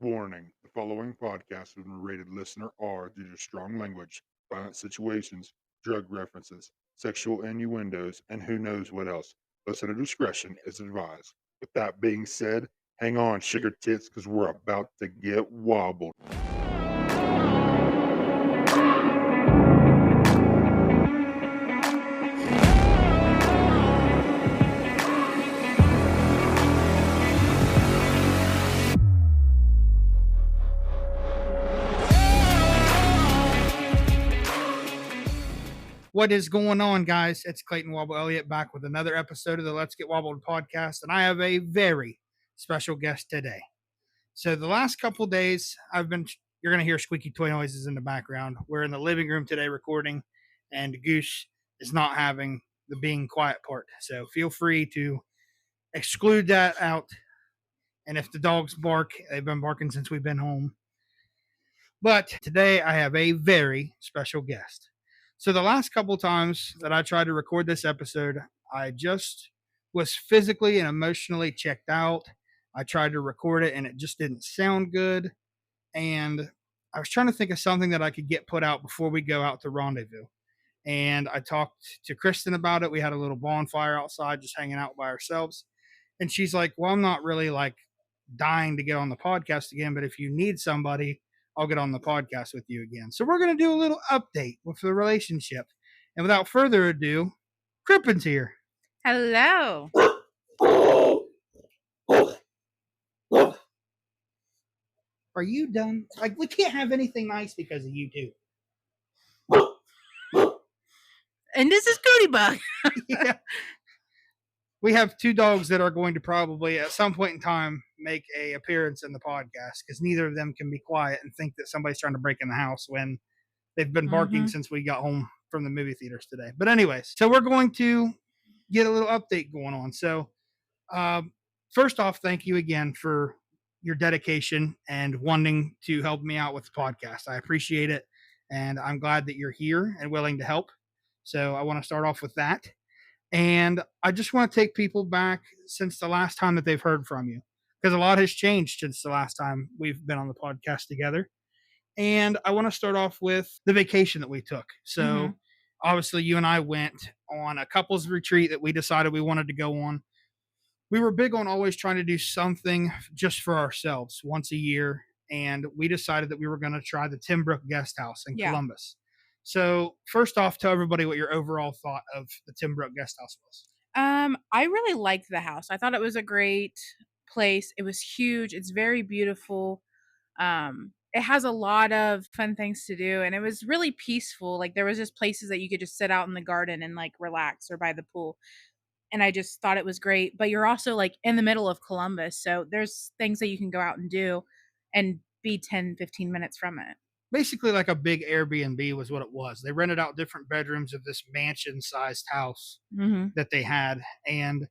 Warning: the following podcast has been rated listener R due to strong language, violent situations, drug references, sexual innuendos, and who knows what else. Listener discretion is advised. With that being said, hang on, sugar tits, because we're about to get wobbled. What is going on, guys? It's Clayton Wobble Elliott back with another episode of the Let's Get Wobbled podcast, and I have a very special guest today. So the last couple days, you're going to hear squeaky toy noises in the background. We're in the living room today recording, and Goose is not having the being quiet part. So feel free to exclude that out. And if the dogs bark, they've been barking since we've been home. But today I have a very special guest. So the last couple times that I tried to record this episode, I just was physically and emotionally checked out. I tried to record it and it just didn't sound good. And I was trying to think of something that I could get put out before we go out to rendezvous. And I talked to Kristen about it. We had a little bonfire outside, just hanging out by ourselves. And she's like, well, I'm not really like dying to get on the podcast again, but if you need somebody, I'll get on the podcast with you again. So we're going to do a little update with the relationship. And without further ado, Krippen's here. Hello. Are you done? Like, we can't have anything nice because of you two. And this is Cootie Bug. Yeah. We have two dogs that are going to probably at some point in time make a appearance in the podcast because neither of them can be quiet and think that somebody's trying to break in the house when they've been barking since we got home from the movie theaters today. But anyways, so we're going to get a little update going on. So first off, thank you again for your dedication and wanting to help me out with the podcast. I appreciate it. And I'm glad that you're here and willing to help. So I want to start off with that. And I just want to take people back since the last time that they've heard from you, because a lot has changed since the last time we've been on the podcast together. And I want to start off with the vacation that we took. So obviously you and I went on a couples retreat that we decided we wanted to go on. We were big on always trying to do something just for ourselves once a year. And we decided that we were going to try the Timbrook Guest House in Columbus. So first off, tell everybody what your overall thought of the Timbrook Guest House was. I really liked the house. I thought it was a great place. It was huge. It's very beautiful. It has a lot of fun things to do, and it was really peaceful. Like there was just places that you could just sit out in the garden and like relax or by the pool. And I just thought it was great. But you're also like in the middle of Columbus, so there's things that you can go out and do and be 10, 15 minutes from it. Basically like a big Airbnb was what it was. They rented out different bedrooms of this mansion-sized house that they had. And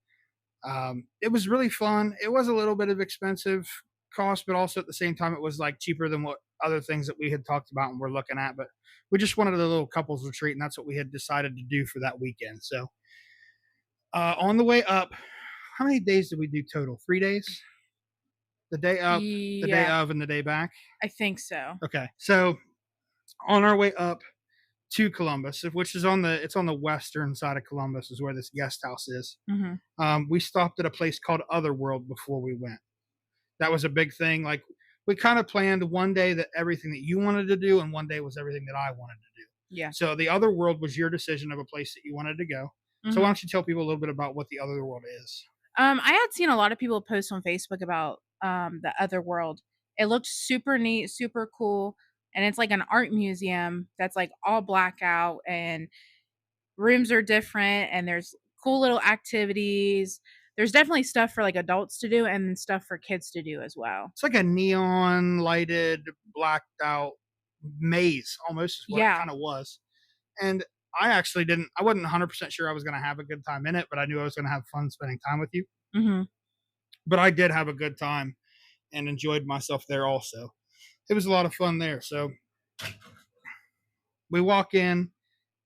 it was really fun. It was a little bit of expensive cost, but also at the same time, it was like cheaper than what other things that we had talked about and we're looking at. But we just wanted a little couples retreat, and that's what we had decided to do for that weekend. So on the way up, how many days did we do total? 3 days? The day up, the day of, and the day back? I think so. Okay. So on our way up to Columbus, which is on the western side of Columbus is where this guest house is. We stopped at a place called Otherworld before we went. That was a big thing. Like we kind of planned one day that everything that you wanted to do and one day was everything that I wanted to do. Yeah. So the Otherworld was your decision of a place that you wanted to go. So why don't you tell people a little bit about what the Otherworld is? I had seen a lot of people post on Facebook about the Otherworld. It looked super neat, super cool. And it's like an art museum that's like all blackout and rooms are different and there's cool little activities. There's definitely stuff for like adults to do and stuff for kids to do as well. It's like a neon lighted, blacked out maze almost is what it kind of was. And I wasn't 100% sure I was going to have a good time in it, but I knew I was going to have fun spending time with you. But I did have a good time and enjoyed myself there also. It was a lot of fun there. So we walk in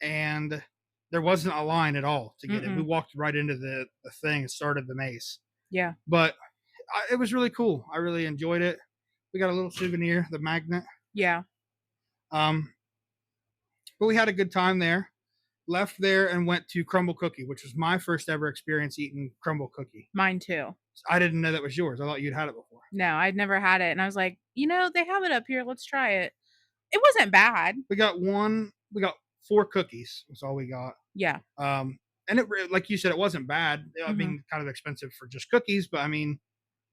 and there wasn't a line at all to get in. We walked right into the thing and started the maze. Yeah. But it was really cool. I really enjoyed it. We got a little souvenir, the magnet. Yeah. But we had a good time there. Left there and went to Crumble Cookie, which was my first ever experience eating Crumble Cookie. Mine too. I didn't know that was yours. I thought you'd had it before. No, I'd never had it. And I was like, they have it up here. Let's try it. It wasn't bad. We got 4 cookies. That's all we got. Yeah. And it, like you said, it wasn't bad. I mean, kind of expensive for just cookies, but I mean,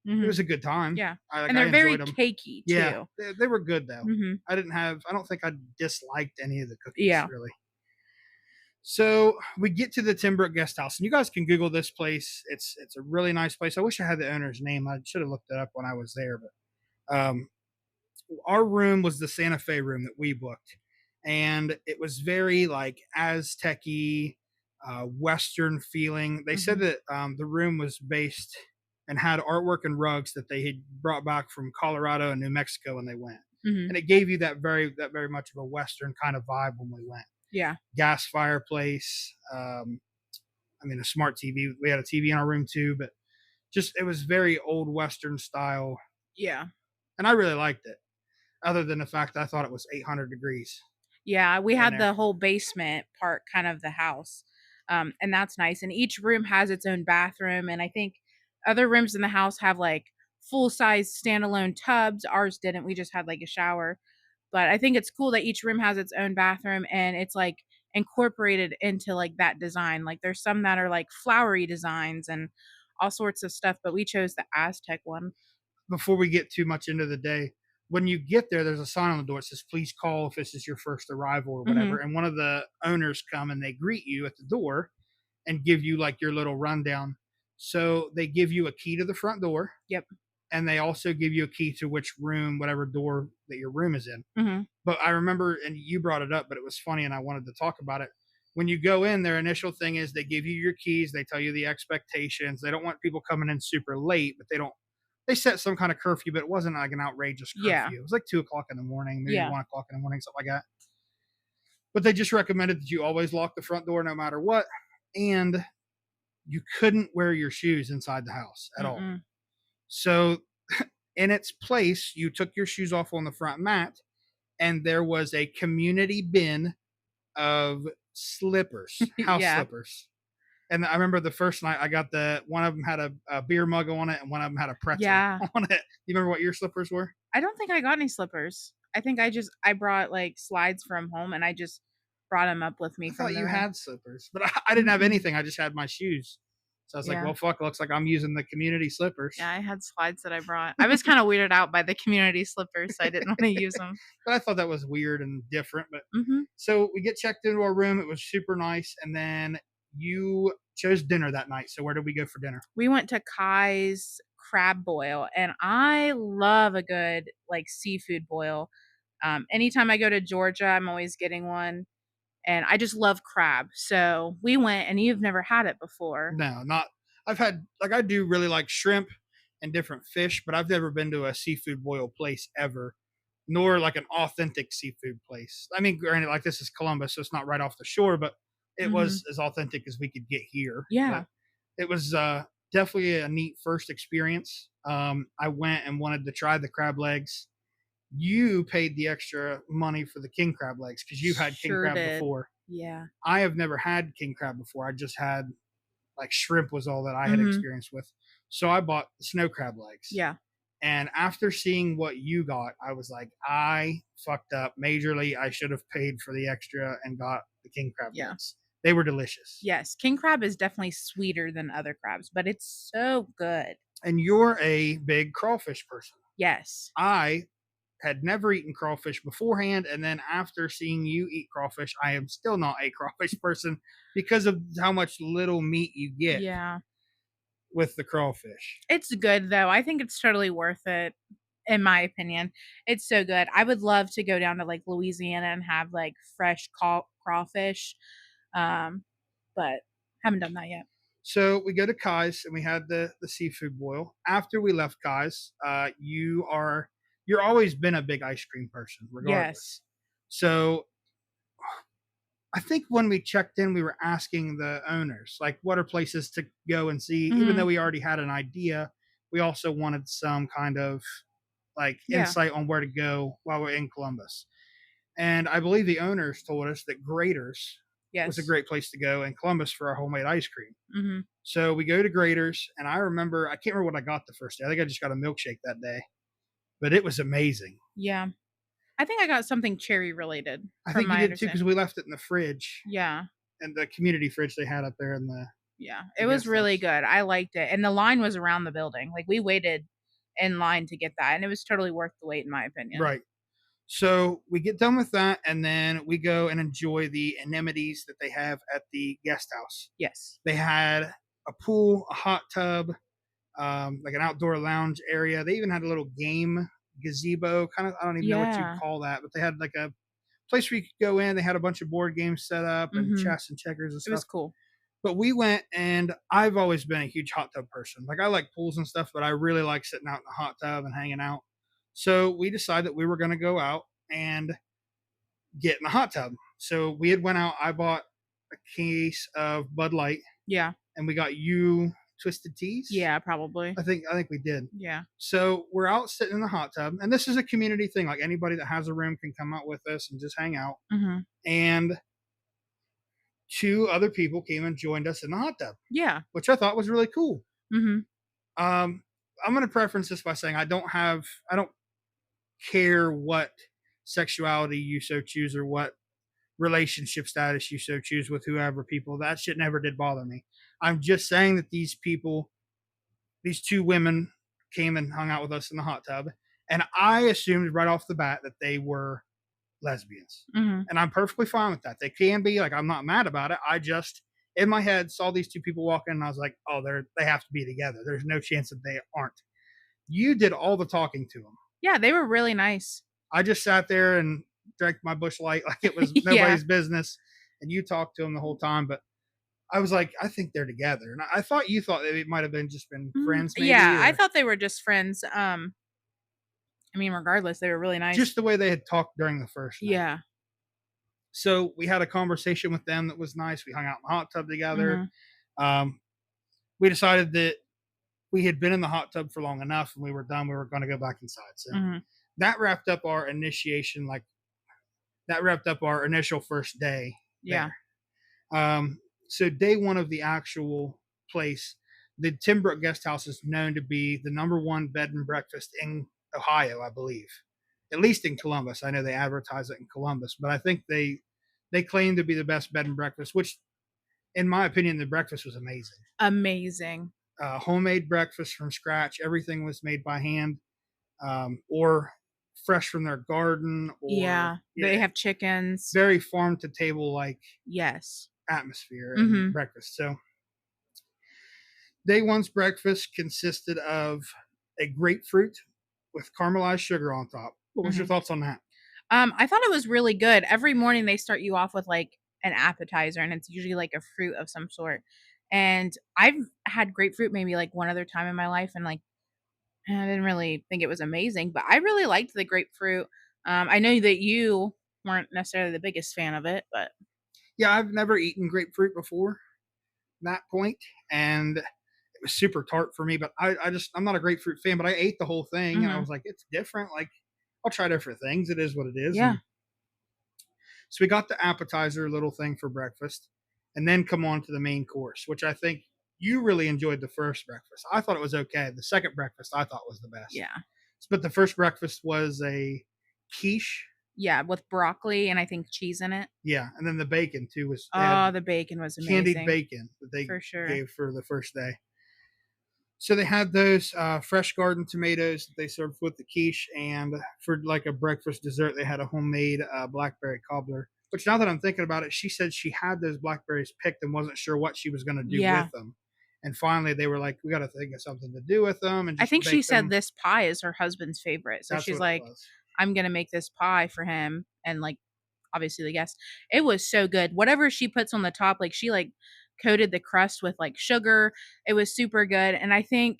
it was a good time. Yeah. And they're very cakey too. Yeah, they were good though. I don't think I disliked any of the cookies really. So we get to the Timbrook Guest House, and you guys can Google this place. It's a really nice place. I wish I had the owner's name. I should have looked it up when I was there, but our room was the Santa Fe room that we booked, and it was very like Aztec-y, Western feeling. They said that the room was based and had artwork and rugs that they had brought back from Colorado and New Mexico when they went, and it gave you that very much of a Western kind of vibe when we went. Yeah. Gas fireplace. I mean, a smart TV. We had a TV in our room too, but just it was very old Western style. Yeah. And I really liked it, other than the fact that I thought it was 800 degrees. Yeah, we had the whole basement part kind of the house. And that's nice. And each room has its own bathroom. And I think other rooms in the house have like full-size standalone tubs. Ours didn't. We just had like a shower. But I think it's cool that each room has its own bathroom and it's like incorporated into like that design. Like there's some that are like flowery designs and all sorts of stuff, but we chose the Aztec one. Before we get too much into the day, when you get there, there's a sign on the door that says, please call if this is your first arrival or whatever. And one of the owners come and they greet you at the door and give you like your little rundown. So they give you a key to the front door. Yep. And they also give you a key to which room, whatever door that your room is in. But I remember, and you brought it up, but it was funny and I wanted to talk about it. When you go in, their initial thing is they give you your keys. They tell you the expectations. They don't want people coming in super late, but they set some kind of curfew, but it wasn't like an outrageous curfew. Yeah. It was like 2:00 in the morning, maybe 1:00 in the morning, something like that. But they just recommended that you always lock the front door no matter what. And you couldn't wear your shoes inside the house at all. So in its place, you took your shoes off on the front mat, and there was a community bin of slippers, house slippers. And I remember the first night I got one of them had a beer mug on it and one of them had a pretzel on it. You remember what your slippers were? I don't think I got any slippers. I think I brought like slides from home and I just brought them up with me. I thought you had slippers, but I didn't have anything. I just had my shoes. So I was like, well, fuck, it looks like I'm using the community slippers. Yeah, I had slides that I brought. I was kind of weirded out by the community slippers, so I didn't want to use them. But I thought that was weird and different. But so we get checked into our room. It was super nice. And then you chose dinner that night. So where did we go for dinner? We went to Kai's crab boil, and I love a good like seafood boil. Anytime I go to Georgia, I'm always getting one. And I just love crab. So we went, and you've never had it before. No, not. I've had, like, I do really like shrimp and different fish, but I've never been to a seafood boil place ever, nor like an authentic seafood place. I mean, granted, like this is Columbus, so it's not right off the shore, but it was as authentic as we could get here. Yeah. But it was definitely a neat first experience. I went and wanted to try the crab legs. You paid the extra money for the king crab legs because you've had king crab before. Yeah. I have never had king crab before. I just had like shrimp was all that I had experience with. So I bought the snow crab legs. Yeah. And after seeing what you got, I was like, I fucked up majorly. I should have paid for the extra and got the king crab legs. They were delicious. Yes. King crab is definitely sweeter than other crabs, but it's so good. And you're a big crawfish person. Yes. I had never eaten crawfish beforehand, and then after seeing you eat crawfish, I am still not a crawfish person because of how much little meat you get with the crawfish. It's good though. I think it's totally worth it, in my opinion. It's so good. I would love to go down to like Louisiana and have like fresh crawfish, but haven't done that yet. So we go to Kai's and we had the seafood boil. After we left Kai's, you're always been a big ice cream person, regardless. Yes. So I think when we checked in, we were asking the owners, like, what are places to go and see? Even though we already had an idea, we also wanted some kind of like Yeah. insight on where to go while we're in Columbus. And I believe the owners told us that Grater's was a Yes. great place to go in Columbus for our homemade ice cream. Mm-hmm. So we go to Grater's, and I remember, I can't remember what I got the first day. I think I just got a milkshake that day, but it was amazing. Yeah. I think I got something cherry related. I from think you my did too, because understanding. we left it in the fridge, Yeah. and the community fridge they had up there in the Yeah. the It was guest really house. good. I liked it. And the line was around the building. Like we waited in line to get that. And it was totally worth the wait, in my opinion. Right. So we get done with that, and then we go and enjoy the amenities that they have at the guest house. Yes. They had a pool, a hot tub, like an outdoor lounge area. They even had a little game gazebo, kind of. I don't even know what you Yeah. call that, but they had like a place where you could go in. They had a bunch of board games set up and Mhm. chess and checkers and It was stuff. cool. But we went, and I've always been a huge hot tub person. Like I like pools and stuff, but I really like sitting out in the hot tub and hanging out. So we decided that we were going to go out and get in the hot tub. So we had went out. I bought a case of Bud Light, Yeah. and we got you Twisted Teas. Yeah, probably. I think we did. Yeah. So we're out sitting in the hot tub, and this is a community thing. Like anybody that has a room can come out with us and just hang out. Mm-hmm. And two other people came and joined us in the hot tub, Yeah. which I thought was really cool. Mm-hmm. I'm going to preference this by saying I don't care what sexuality you so choose or what relationship status you so choose with whoever people. That shit never did bother me. I'm just saying that these two women came and hung out with us in the hot tub, and I assumed right off the bat that they were lesbians. Mm-hmm. And I'm perfectly fine with that. They can be, like, I'm not mad about it. I just in my head saw these two people walk in, and I was like, oh, they have to be together. There's no chance that they aren't. You did all the talking to them. Yeah, they were really nice. I just sat there and drank my Busch Light like it was Yeah. nobody's business, and you talked to them the whole time. But I was like, I think they're together, and I thought you thought they might have been just been friends. Maybe, Yeah, I or thought they were just friends. I mean, regardless, they were really nice. just the way they had talked during the first night. Yeah. So we had a conversation with them that was nice. We hung out in the hot tub together. Mhm. We decided that we had been in the hot tub for long enough, and we were done. We were going to go back inside. So Mhm. that wrapped up our initiation. Like that wrapped up our initial first day. Yeah. There. So day one of the actual place, the Timbrook Guest House is known to be the #1 bed and breakfast in Ohio, I believe. At least in Columbus. I know they advertise it in Columbus, but I think they claim to be the best bed and breakfast, which in my opinion, the breakfast was amazing. Amazing. Homemade breakfast from scratch. Everything was made by hand, or fresh from their garden. Or, Yeah. They have chickens. Very farm to table like Yes. atmosphere and Mhm. breakfast. So day one's breakfast consisted of a grapefruit with caramelized sugar on top. What was your thoughts on that? I thought it was really good. Every morning they start you off with like an appetizer, and it's usually like a fruit of some sort. And I've had grapefruit maybe like one other time in my life, and like I didn't really think it was amazing, but I really liked the grapefruit. I know that you weren't necessarily the biggest fan of it, but Yeah, I've never eaten grapefruit before that point, and it was super tart for me. But I'm not a grapefruit fan, but I ate the whole thing, and I was like, it's different. Like I'll try different things. It is what it is. Yeah. And so we got the appetizer little thing for breakfast, and then come on to the main course, which I think you really enjoyed the first breakfast. I thought it was okay. The second breakfast I thought was the best. yeah. But the first breakfast was a quiche. Yeah, with broccoli and I think cheese in it. Yeah, and then the bacon too was Oh, the bacon was amazing. candied bacon that they For sure. gave for the first day. So they had those fresh garden tomatoes that they served with the quiche, and for like a breakfast dessert, they had a homemade blackberry cobbler. Which now that I'm thinking about it, she said she had those blackberries picked and wasn't sure what she was going to do Yeah. with them. And finally, they were like, "We got to think of something to do with them." And I just think she bake said them. this pie is her husband's favorite. So That's she's what it like, was. I'm going to make this pie for him. And like, obviously the guest, it was so good. Whatever she puts on the top, like she like coated the crust with like sugar. It was super good. And I think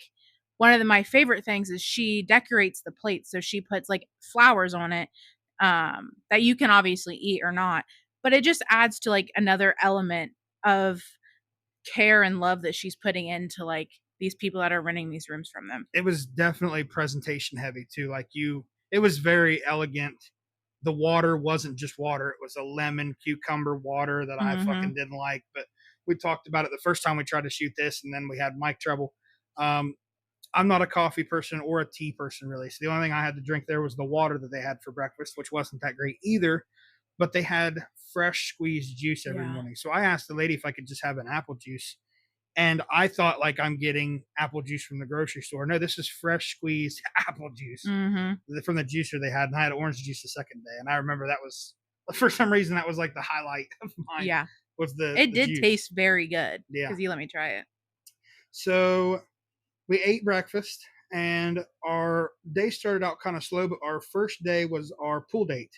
one of my favorite things is she decorates the plate. So she puts like flowers on it, that you can obviously eat or not, but it just adds to like another element of care and love that she's putting into like these people that are renting these rooms from them. It was definitely presentation heavy too. Like it was very elegant. The water wasn't just water; it was a lemon cucumber water that I fucking didn't like. But we talked about it the first time we tried to shoot this, and then we had mic trouble. I'm not a coffee person or a tea person really, so the only thing I had to drink there was the water that they had for breakfast, which wasn't that great either. But they had fresh squeezed juice every morning. So I asked the lady if I could just have an apple juice. And I thought like I'm getting apple juice from the grocery store. No, this is fresh squeezed apple juice from the juicer they had. And I had orange juice the second day. And I remember that was, for some reason, that was like the highlight of mine. Yeah. Was it did juice. Taste very good. Yeah. Because you let me try it. So we ate breakfast and our day started out kind of slow, but our first day was our pool date.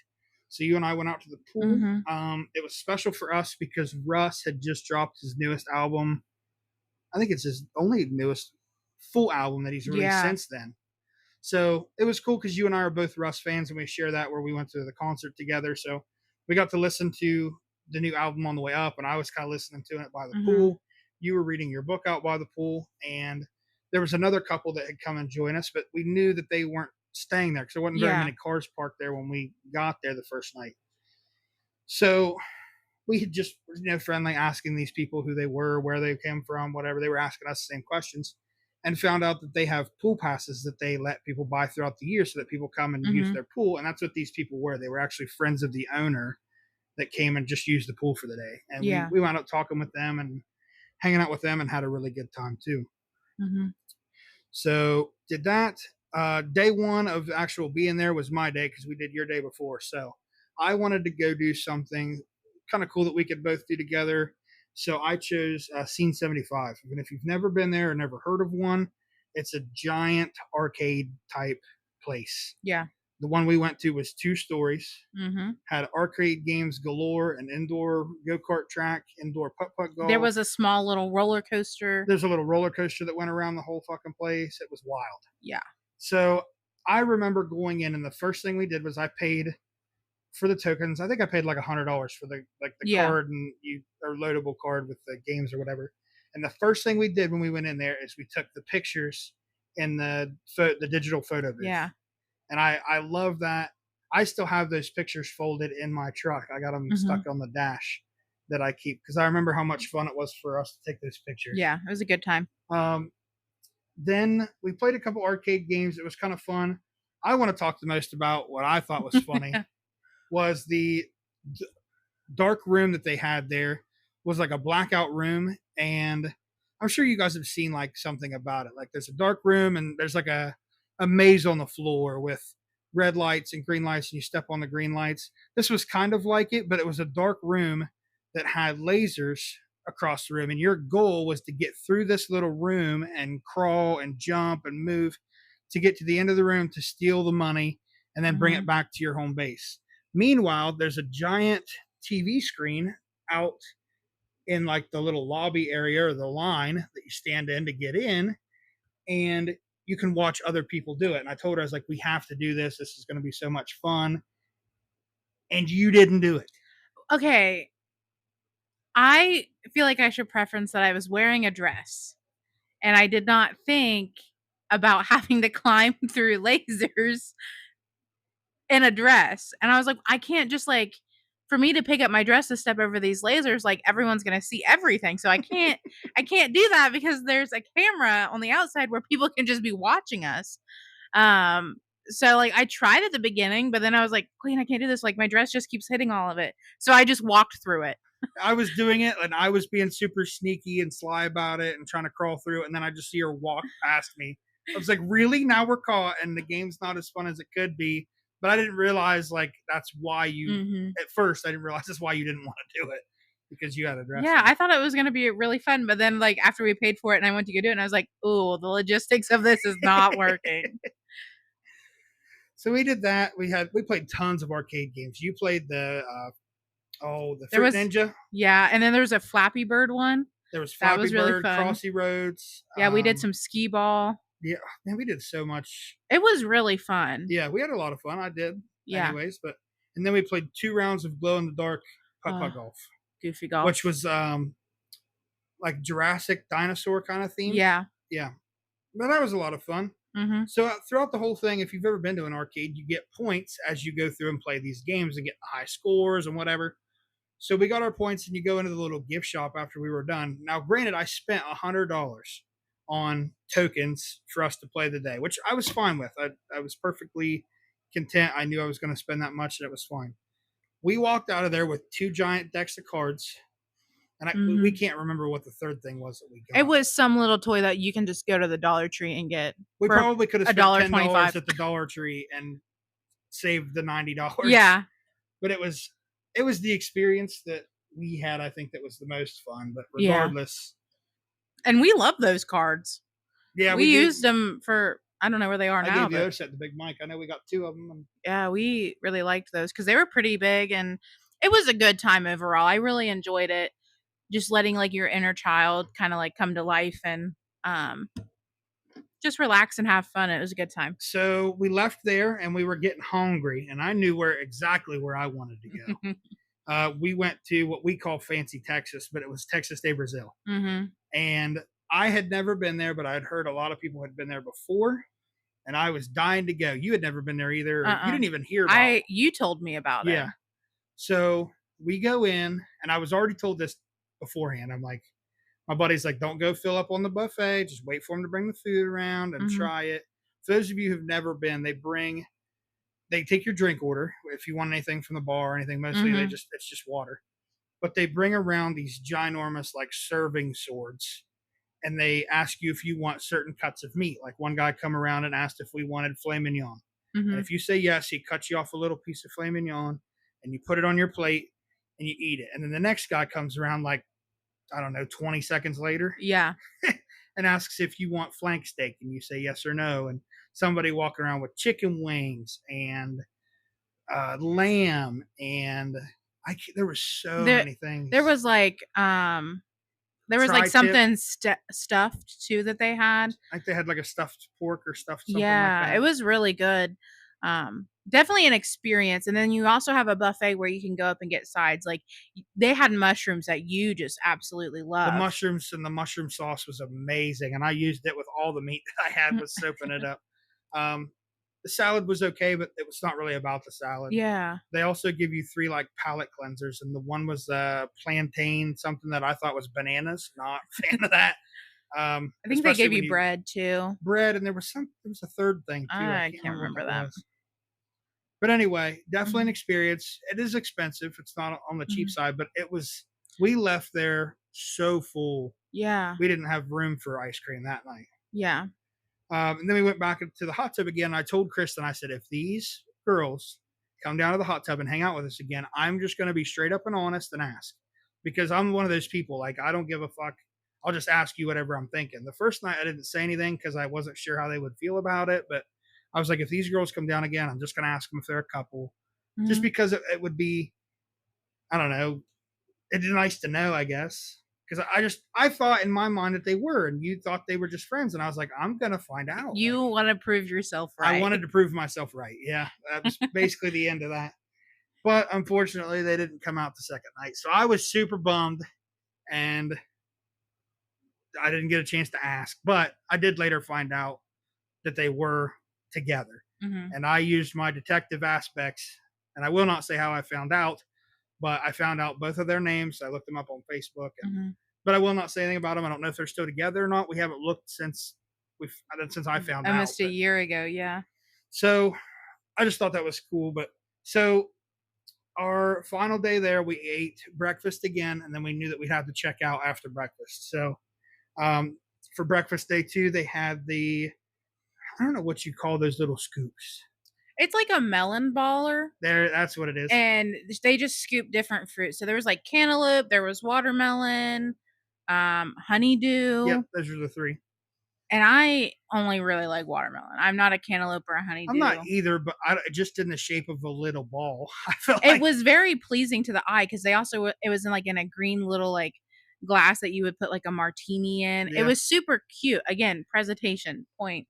So you and I went out to the pool. It was special for us because Russ had just dropped his newest album. I think it's his only newest full album that he's released since then. So it was cool because you and I are both Russ fans, and we share that where we went to the concert together. So we got to listen to the new album on the way up, and I was kind of listening to it by the pool. You were reading your book out by the pool, and there was another couple that had come and joined us, but we knew that they weren't staying there because there wasn't very many cars parked there when we got there the first night. So we had just, friendly, asking these people who they were, where they came from, whatever. They were asking us the same questions, and found out that they have pool passes that they let people buy throughout the year so that people come and use their pool. And that's what these people were. They were actually friends of the owner that came and just used the pool for the day. And we wound up talking with them and hanging out with them and had a really good time too. So did that. Day one of actual being there was my day because we did your day before. So I wanted to go do something kind of cool that we could both do together. So I chose Scene 75. And if you've never been there or never heard of one, it's a giant arcade type place. Yeah. The one we went to was 2 stories, had arcade games galore, an indoor go-kart track, indoor putt-putt golf. There was a small little roller coaster. There's a little roller coaster that went around the whole fucking place. It was wild. Yeah. So I remember going in, and the first thing we did was I paid for the tokens. I think I paid like $100 for the card and or loadable card with the games or whatever. And the first thing we did when we went in there is we took the pictures in the digital photo booth. Yeah. And I love that. I still have those pictures folded in my truck. I got them stuck on the dash that I keep because I remember how much fun it was for us to take those pictures. Yeah, it was a good time. Then we played a couple arcade games. It was kind of fun. I want to talk the most about what I thought was funny. Was the dark room that they had there was like a blackout room, and I'm sure you guys have seen like something about it. Like there's a dark room and there's like a maze on the floor with red lights and green lights, and you step on the green lights. This was kind of like it, but it was a dark room that had lasers across the room, and your goal was to get through this little room and crawl and jump and move to get to the end of the room to steal the money and then bring it back to your home base. Meanwhile, there's a giant TV screen out in like the little lobby area or the line that you stand in to get in, and you can watch other people do it. And I told her, I was like, we have to do this. This is going to be so much fun. And you didn't do it. Okay. I feel like I should preference that I was wearing a dress, and I did not think about having to climb through lasers in a dress. And I was like, I can't just like, for me to pick up my dress to step over these lasers, like everyone's going to see everything. So I can't do that because there's a camera on the outside where people can just be watching us. So like I tried at the beginning, but then I was like, Queen, I can't do this. Like my dress just keeps hitting all of it. So I just walked through it. I was doing it and I was being super sneaky and sly about it and trying to crawl through it. And then I just see her walk past me. I was like, really? Now we're caught and the game's not as fun as it could be. But I didn't realize like that's why you at first I didn't realize that's why you didn't want to do it, because you had a dress. Yeah, I thought it was gonna be really fun, but then like after we paid for it and I went to go do it, and I was like, oh, the logistics of this is not working. So we did that. We played tons of arcade games. You played the Fruit Ninja. Yeah, and then there was a Flappy Bird one. There was Flappy Bird, really Crossy Roads. Yeah, we did some skee ball. Yeah, man, we did so much. It was really fun. Yeah, we had a lot of fun. I did. Yeah. Anyways, and then we played 2 rounds of glow in the dark putt-putt golf. Goofy golf. Which was like Jurassic dinosaur kind of theme. Yeah. Yeah. But that was a lot of fun. Mm-hmm. So throughout the whole thing, if you've ever been to an arcade, you get points as you go through and play these games and get high scores and whatever. So we got our points, and you go into the little gift shop after we were done. Now, granted, I spent $100 on tokens for us to play the day, which I was fine with. I was perfectly content. I knew I was going to spend that much, and it was fine. We walked out of there with 2 giant decks of cards, and we can't remember what the third thing was that we got. It was some little toy that you can just go to the Dollar Tree and get. We probably could have spent $10 $1.25 at the Dollar Tree and saved the $90. Yeah. But it was the experience that we had, I think, that was the most fun. But regardless. Yeah. And we love those cards. Yeah. We used them for, I don't know where they are now. I gave the other set to Big Mike. I know we got 2 of them. Yeah, we really liked those because they were pretty big, and it was a good time overall. I really enjoyed it. Just letting like your inner child kind of like come to life and just relax and have fun. It was a good time. So we left there and we were getting hungry, and I knew exactly where I wanted to go. We went to what we call Fancy Texas, but it was Texas de Brazil. Mm-hmm. And I had never been there, but I had heard a lot of people had been there before, and I was dying to go. You had never been there either. You didn't even hear about it. You told me about it. Yeah. So we go in, and I was already told this beforehand. I'm like, my buddy's like, don't go fill up on the buffet. Just wait for him to bring the food around and try it. For those of you who've never been, they take your drink order if you want anything from the bar or anything. Mostly it's just water. But they bring around these ginormous like serving swords, and they ask you if you want certain cuts of meat. Like one guy come around and asked if we wanted filet mignon. And if you say yes, he cuts you off a little piece of filet mignon, and you put it on your plate and you eat it. And then the next guy comes around like, I don't know, 20 seconds later. Yeah. And asks if you want flank steak, and you say yes or no. And somebody walking around with chicken wings and lamb, and there was so many things. There was like there was like something stuffed too that they had. Like they had like a stuffed pork or stuffed something yeah, like that. It was really good. Definitely an experience. And then you also have a buffet where you can go up and get sides. Like they had mushrooms that you just absolutely love. The mushrooms and the mushroom sauce was amazing, and I used it with all the meat that I had, was soaking it up. The salad was okay, but it was not really about the salad. Yeah. They also give you 3 like palate cleansers, and the one was plantain, something that I thought was bananas. Not a fan of that. I think they gave you bread too. Bread, and there was a third thing too. I can't remember that. But anyway, definitely an experience. It is expensive. It's not on the cheap side, but we left there so full. Yeah. We didn't have room for ice cream that night. Yeah. And then we went back to the hot tub again. I told Kristen, I said, if these girls come down to the hot tub and hang out with us again, I'm just going to be straight up and honest and ask. Because I'm one of those people, like, I don't give a fuck. I'll just ask you whatever I'm thinking. The first night I didn't say anything because I wasn't sure how they would feel about it. But I was like, if these girls come down again, I'm just going to ask them if they're a couple. Just because it would be, I don't know, it'd be nice to know, I guess. Because I thought in my mind that they were, and you thought they were just friends. And I was like, I'm going to find out. You want to prove yourself right. I wanted to prove myself right. Yeah. That was basically the end of that. But unfortunately, they didn't come out the second night. So I was super bummed, and I didn't get a chance to ask. But I did later find out that they were together. And I used my detective aspects, and I will not say how I found out, but I found out both of their names. I looked them up on Facebook, but I will not say anything about them. I don't know if they're still together or not. We haven't looked since I found out. Almost a year ago, yeah. So I just thought that was cool. But so our final day there, we ate breakfast again, and then we knew that we'd have to check out after breakfast. So for breakfast day 2, they had I don't know what you call those little scoops. It's like a melon baller. That's what it is. And they just scoop different fruits. So there was like cantaloupe, there was watermelon, honeydew. Yep, those are the 3. And I only really like watermelon. I'm not a cantaloupe or a honeydew. I'm not either, but just in the shape of a little ball. I felt it was very pleasing to the eye because it was in a green little like glass that you would put like a martini in. Yeah. It was super cute. Again, presentation point.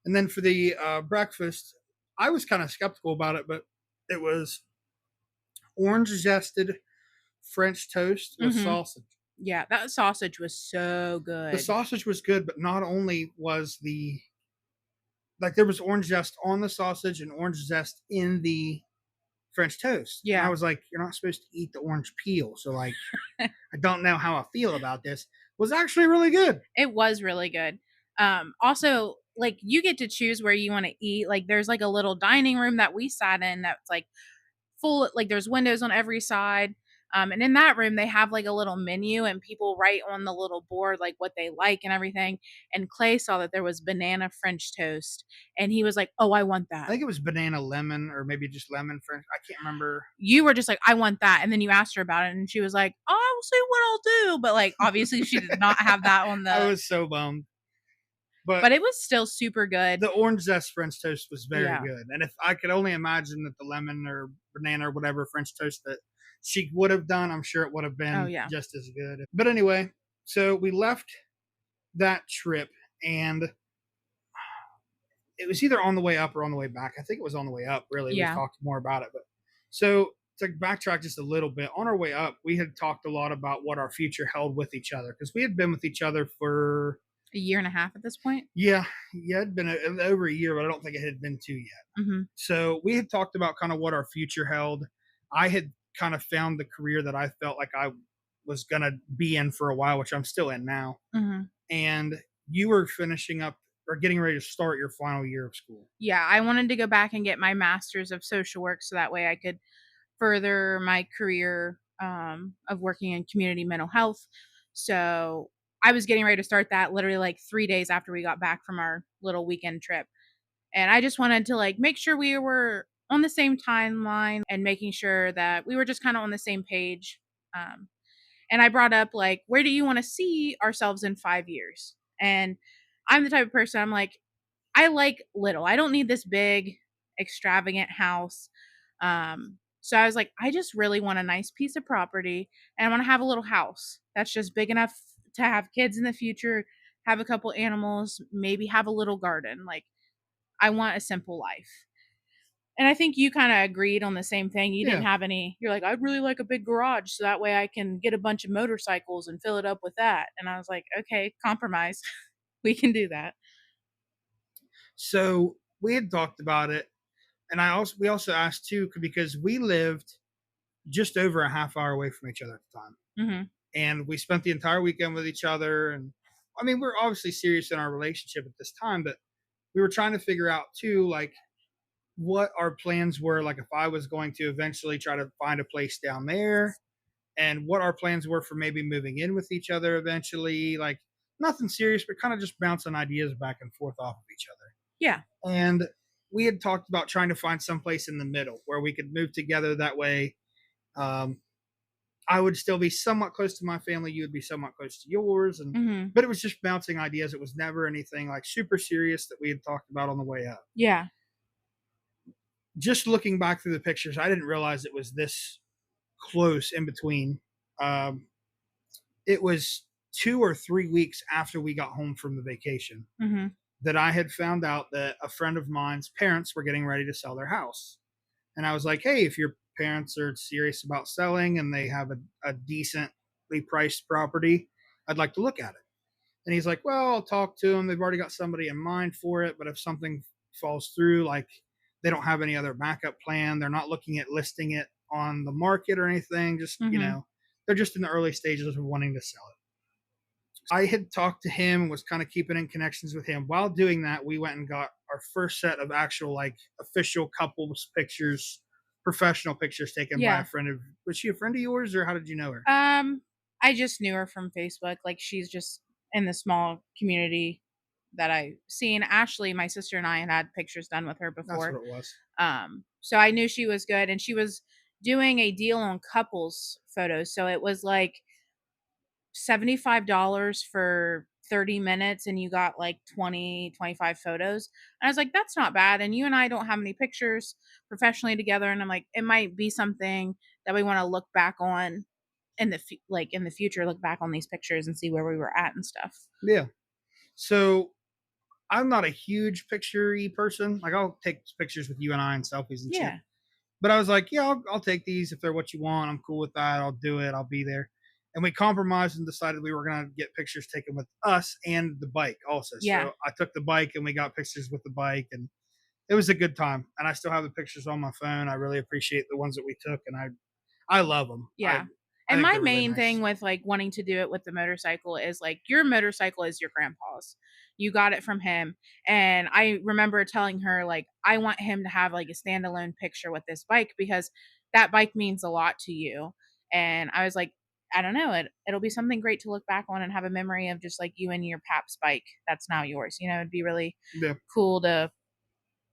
And then for the breakfast, I was kind of skeptical about it, but it was orange zested French toast with sausage. Yeah, that sausage was so good. The sausage was good, but not only was there was orange zest on the sausage and orange zest in the French toast. And I Yeah. was like, you're not supposed to eat the orange peel. So like, I don't know how I feel about this. It was actually really good. It was really good. Also, like, you get to choose where you want to eat. Like, there's like a little dining room that we sat in that's like full, like there's windows on every side. And in that room they have like a little menu and people write on the little board like what they like and everything. And Clay saw that there was banana French toast and he was like, "Oh, I want I that." think it was banana lemon or maybe just lemon French. I can't remember. You were just like, "I want that." And then you asked her about it and she was like, "Oh, I'll see what I'll do." But like obviously she did not have that on I the was so bummed. but it was still super good. The orange zest French toast was very Yeah. good. And if I could only imagine that the lemon or banana or whatever French toast that she would have done, I'm sure it would have been Oh, yeah. just as good. But anyway, so we left that trip and it was either on the way up or on the way back. I think it was on the way up, really. Yeah. We've talked more about it. But so to backtrack just a little bit, on our way up, we had talked a lot about what our future held with each other because we had been with each other for A year and a half at this point. yeah, it'd been over a year, but I don't think it had been 2 yet. Mm-hmm. So we had talked about kind of what our future held. I had kind of found the career that I felt like I was going to be in for a while, which I'm still in now. Mm-hmm. And you were finishing up or getting ready to start your final year of school. Yeah, I wanted to go back and get my master's of social work so that way I could further my career of working in community mental health. So I was getting ready to start that literally like 3 days after we got back from our little weekend trip. And I just wanted to like make sure we were on the same timeline and making sure that we were just kind of on the same page. Um, and I brought up like, where do you want to see ourselves in 5 years? And I'm the type of person, I'm like, I like little. I don't need this big, extravagant house. So I was like, I just really want a nice piece of property and I want to have a little house that's just big enough to have kids in the future, have a couple animals, maybe have a little garden. Like, I want a simple life. And I think you kind of agreed on the same thing. You didn't Yeah. have any, you're like, I'd really like a big garage so that way I can get a bunch of motorcycles and fill it up with that. And I was like, okay, compromise. We can do that. So we had talked about it. And we also asked too, because we lived just over a half hour away from each other at the time. Mm-hmm. And we spent the entire weekend with each other. And I mean, we're obviously serious in our relationship at this time, but we were trying to figure out too, like what our plans were. Like if I was going to eventually try to find a place down there and what our plans were for maybe moving in with each other eventually, like nothing serious, but kind of just bouncing ideas back and forth off of each other. Yeah. And we had talked about trying to find some place in the middle where we could move together that way. I would still be somewhat close to my family. You would be somewhat close to yours. And, Mm-hmm. but it was just bouncing ideas. It was never anything like super serious that we had talked about on the way up. Yeah. Just looking back through the pictures, I didn't realize it was this close in between. It was 2 or 3 weeks after we got home from the vacation Mm-hmm. that I had found out that a friend of mine's parents were getting ready to sell their house. And I was like, hey, if your parents are serious about selling and they have a decently priced property, I'd like to look at it. And he's like, well, I'll talk to them. They've already got somebody in mind for it. But if something falls through, like they don't have any other backup plan, they're not looking at listing it on the market or anything. Just, Mm-hmm. they're just in the early stages of wanting to sell it. I had talked to him and was kind of keeping in connections with him. While doing that, we went and got our first set of actual like official couples pictures, professional pictures taken by a friend of. Was she a friend of yours, or how did you know her? I just knew her from Facebook. Like she's just in the small community that I seen. Ashley, my sister, and I had pictures done with her That's before. what it was. So I knew she was good, and she was doing a deal on couples photos. So it was like $75 for 30 minutes and you got like 20, 25 photos. And I was like, that's not bad. And you and I don't have any pictures professionally together. And I'm like, it might be something that we want to look back on in the future, look back on these pictures and see where we were at and stuff. Yeah. So I'm not a huge picture-y person. Like I'll take pictures with you and I and selfies and shit. But I was like, yeah, I'll take these if they're what you want. I'm cool with that. I'll do it. I'll be there. And we compromised and decided we were going to get pictures taken with us and the bike also. Yeah. So I took the bike and we got pictures with the bike, and it was a good time. And I still have the pictures on my phone. I really appreciate the ones that we took, and I love them. Yeah. And my main thing with like wanting to do it with the motorcycle is like your motorcycle is your grandpa's. You got it from him. And I remember telling her like I want him to have like a standalone picture with this bike because that bike means a lot to you. And I was like, I don't know, it'll be something great to look back on and have a memory of just like you and your Pap's bike that's now yours. You know, it'd be really cool to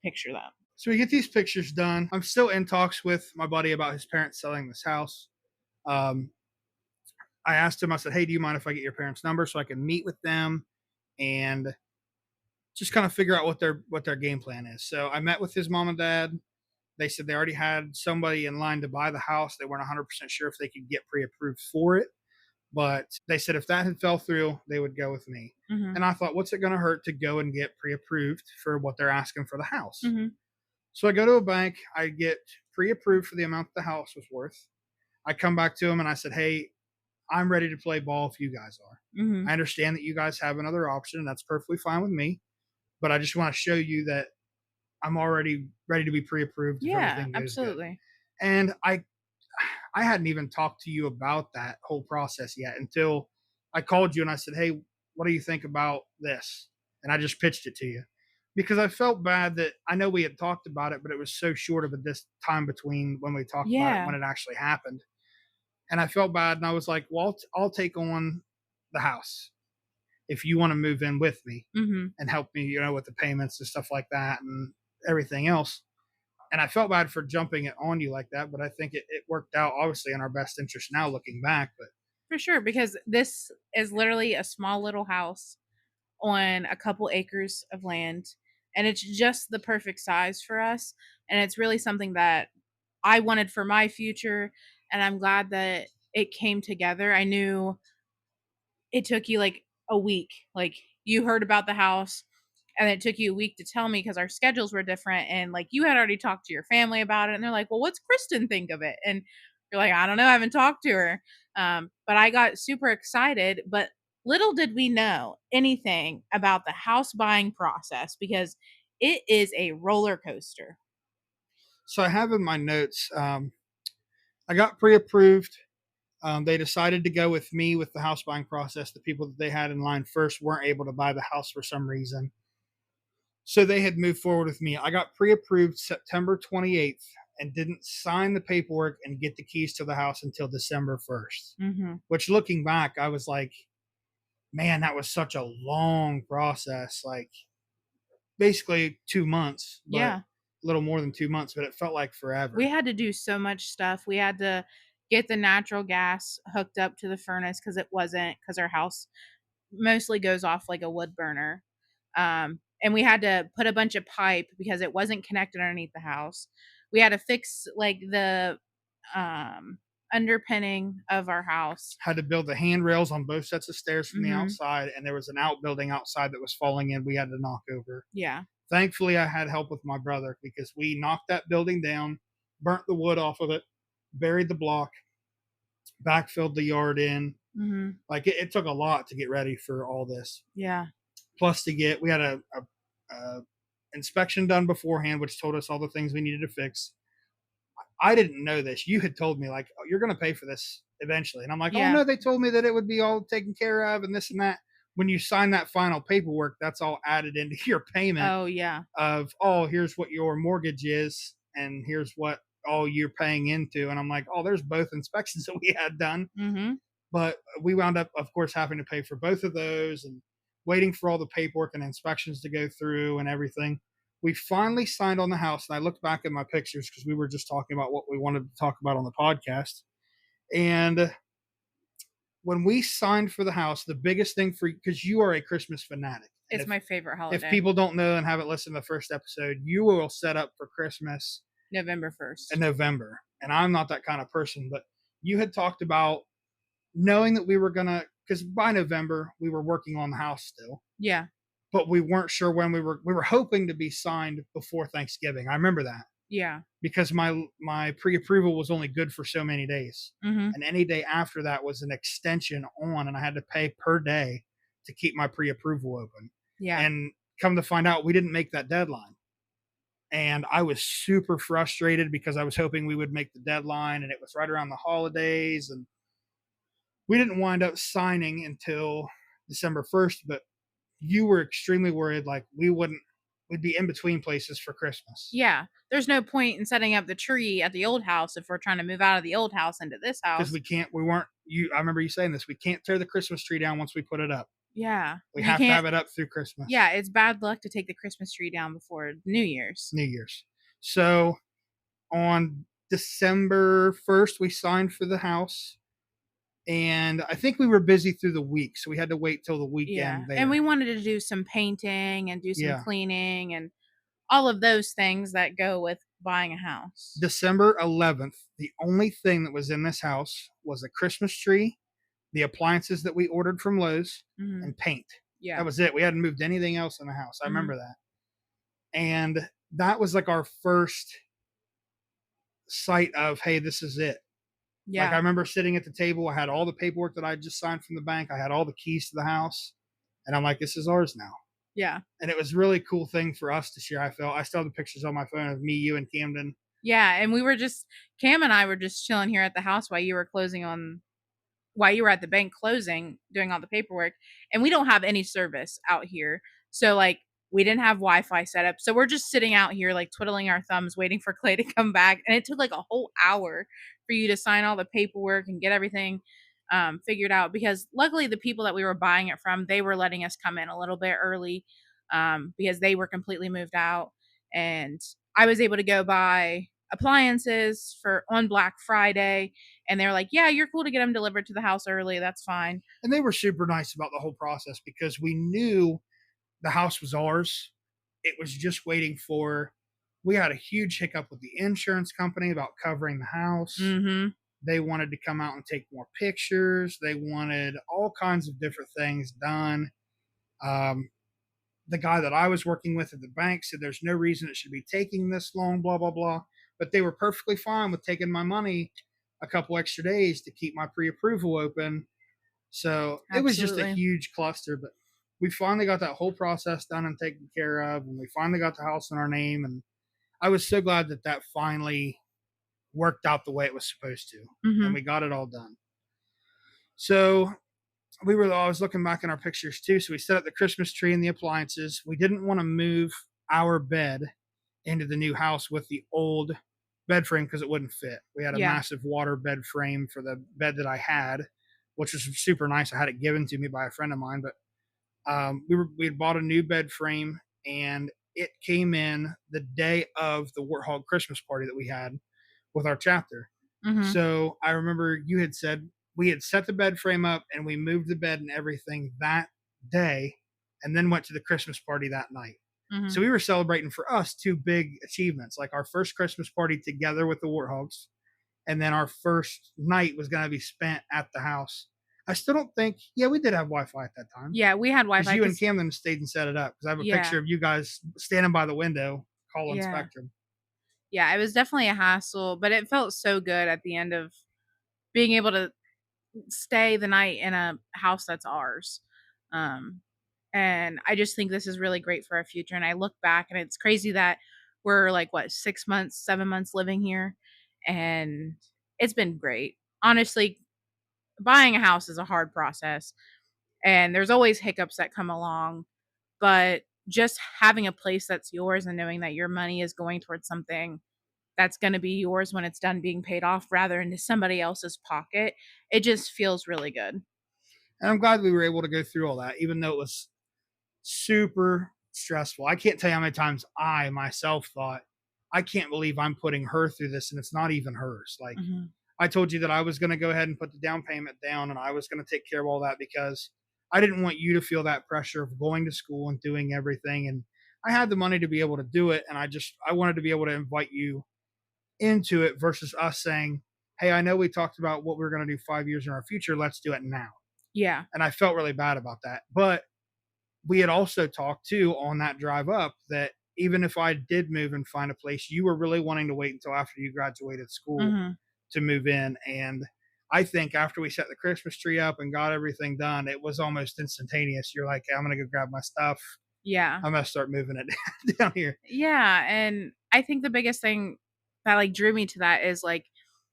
picture that. So we get these pictures done. I'm still in talks with my buddy about his parents selling this house. I asked him, I said, hey, do you mind if I get your parents' number so I can meet with them and just kind of figure out what their game plan is. So I met with his mom and dad. They said they already had somebody in line to buy the house. They weren't 100% sure if they could get pre-approved for it, but they said if that had fell through, they would go with me. Mm-hmm. And I thought, what's it going to hurt to go and get pre-approved for what they're asking for the house? Mm-hmm. So I go to a bank, I get pre-approved for the amount the house was worth. I come back to them and I said, hey, I'm ready to play ball if you guys are. Mm-hmm. I understand that you guys have another option, and that's perfectly fine with me. But I just want to show you that I'm already ready to be pre-approved. Yeah, absolutely. Good. And I hadn't even talked to you about that whole process yet until I called you and I said, hey, what do you think about this? And I just pitched it to you because I felt bad that I know we had talked about it, but it was so short of a time between when we talked about it when it actually happened. And I felt bad, and I was like, well, I'll take on the house if you want to move in with me and help me, you know, with the payments and stuff like that and everything else. And I felt bad for jumping it on you like that, but I think it worked out, obviously, in our best interest now looking back. But for sure, because this is literally a small little house on a couple acres of land, and it's just the perfect size for us. And it's really something that I wanted for my future, and I'm glad that it came together. I knew it took you like a week. Like you heard about the house and it took you a week to tell me because our schedules were different, and like you had already talked to your family about it and they're like, well, what's Kristen think of it? And you're like, I don't know, I haven't talked to her. But I got super excited, but little did we know anything about the house buying process because it is a roller coaster. So I have in my notes, I got pre-approved. They decided to go with me with the house buying process. The people that they had in line first weren't able to buy the house for some reason. So they had moved forward with me. I got pre-approved September 28th and didn't sign the paperwork and get the keys to the house until December 1st, which looking back, I was like, man, that was such a long process. Like basically 2 months. Yeah. A little more than 2 months, but it felt like forever. We had to do so much stuff. We had to get the natural gas hooked up to the furnace because it wasn't, because our house mostly goes off like a wood burner. And we had to put a bunch of pipe because it wasn't connected underneath the house. We had to fix like the underpinning of our house. Had to build the handrails on both sets of stairs from the outside, and there was an outbuilding outside that was falling in. We had to knock over. Yeah. Thankfully, I had help with my brother because we knocked that building down, burnt the wood off of it, buried the block, backfilled the yard in. Like it took a lot to get ready for all this. Yeah. Plus we had a inspection done beforehand, which told us all the things we needed to fix. I didn't know this. You had told me like, oh, you're going to pay for this eventually. And I'm like, oh no, they told me that it would be all taken care of and this and that. When you sign that final paperwork, that's all added into your payment. Oh yeah. Of, oh, here's what your mortgage is and here's what all you're paying into. And I'm like, oh, there's both inspections that we had done. But we wound up, of course, having to pay for both of those and waiting for all the paperwork and inspections to go through and everything. We finally signed on the house, and I looked back at my pictures because we were just talking about what we wanted to talk about on the podcast. And when we signed for the house, the biggest thing because you are a Christmas fanatic. It's my favorite holiday. If people don't know and haven't listened to the first episode, you will set up for Christmas November 1st. In November. And I'm not that kind of person, but you had talked about knowing that we were going to, because by November, we were working on the house still. Yeah. But we weren't sure when we were hoping to be signed before Thanksgiving. I remember that. Yeah. because my pre-approval was only good for so many days. Mm-hmm. And any day after that was an extension on, and I had to pay per day to keep my pre-approval open. Yeah. And come to find out, we didn't make that deadline. And I was super frustrated because I was hoping we would make the deadline, and it was right around the holidays, and we didn't wind up signing until December 1st. But you were extremely worried, like we'd be in between places for Christmas. Yeah. There's no point in setting up the tree at the old house if we're trying to move out of the old house into this house. Because I remember you saying this, we can't tear the Christmas tree down once we put it up. Yeah. We have to have it up through Christmas. Yeah, it's bad luck to take the Christmas tree down before New Year's. So on December 1st, we signed for the house. And I think we were busy through the week, so we had to wait till the weekend. Yeah. There. And we wanted to do some painting and do some cleaning and all of those things that go with buying a house. December 11th, the only thing that was in this house was a Christmas tree, the appliances that we ordered from Lowe's, and paint. Yeah. That was it. We hadn't moved anything else in the house. I remember that. And that was like our first sight of, hey, this is it. Yeah. Like I remember sitting at the table. I had all the paperwork that I just signed from the bank. I had all the keys to the house. And I'm like, this is ours now. Yeah. And it was a really cool thing for us to share. I still have the pictures on my phone of me, you, and Camden. Yeah. And Cam and I were just chilling here at the house while you were at the bank closing, doing all the paperwork. And we don't have any service out here. So like we didn't have Wi-Fi set up. So we're just sitting out here like twiddling our thumbs, waiting for Clay to come back. And it took like a whole hour for you to sign all the paperwork and get everything figured out, because luckily the people that we were buying it from, they were letting us come in a little bit early because they were completely moved out. And I was able to go buy appliances on Black Friday, and they were like, yeah, you're cool to get them delivered to the house early, that's fine. And they were super nice about the whole process because we knew the house was ours. It was just waiting we had a huge hiccup with the insurance company about covering the house. They wanted to come out and take more pictures. They wanted all kinds of different things done. The guy that I was working with at the bank said there's no reason it should be taking this long, blah, blah, blah. But they were perfectly fine with taking my money a couple extra days to keep my pre-approval open. So It was just a huge cluster. But we finally got that whole process done and taken care of. And we finally got the house in our name. And I was so glad that finally worked out the way it was supposed to. And we got it all done. So I was looking back in our pictures too. So we set up the Christmas tree and the appliances. We didn't want to move our bed into the new house with the old bed frame because it wouldn't fit. We had a massive water bed frame for the bed that I had, which was super nice. I had it given to me by a friend of mine, but we had bought a new bed frame, and it came in the day of the Warthog Christmas party that we had with our chapter. So I remember you had said we had set the bed frame up and we moved the bed and everything that day, and then went to the Christmas party that night. So we were celebrating for us two big achievements, like our first Christmas party together with the Warthogs, and then our first night was going to be spent at the house. I still don't think, we did have Wi-Fi at that time. Yeah, we had Wi-Fi. You and Camden stayed and set it up, because I have a picture of you guys standing by the window calling Spectrum. Yeah, it was definitely a hassle, but it felt so good at the end of being able to stay the night in a house that's ours. And I just think this is really great for our future. And I look back, and it's crazy that we're like, 6 months, 7 months living here. And it's been great. Honestly, buying a house is a hard process. And there's always hiccups that come along. But just having a place that's yours and knowing that your money is going towards something that's going to be yours when it's done being paid off rather into somebody else's pocket, it just feels really good. And I'm glad we were able to go through all that, even though it was super stressful. I can't tell you how many times I myself thought, I can't believe I'm putting her through this and it's not even hers. Like I told you that I was going to go ahead and put the down payment down, and I was going to take care of all that because I didn't want you to feel that pressure of going to school and doing everything. And I had the money to be able to do it. And I wanted to be able to invite you into it versus us saying, hey, I know we talked about what we're going to do 5 years in our future. Let's do it now. Yeah. And I felt really bad about that. But we had also talked too on that drive up that even if I did move and find a place, you were really wanting to wait until after you graduated school to move in. And I think after we set the Christmas tree up and got everything done, it was almost instantaneous. You're like, I'm going to go grab my stuff. Yeah. I'm going to start moving it down here. Yeah. And I think the biggest thing that like drew me to that is like,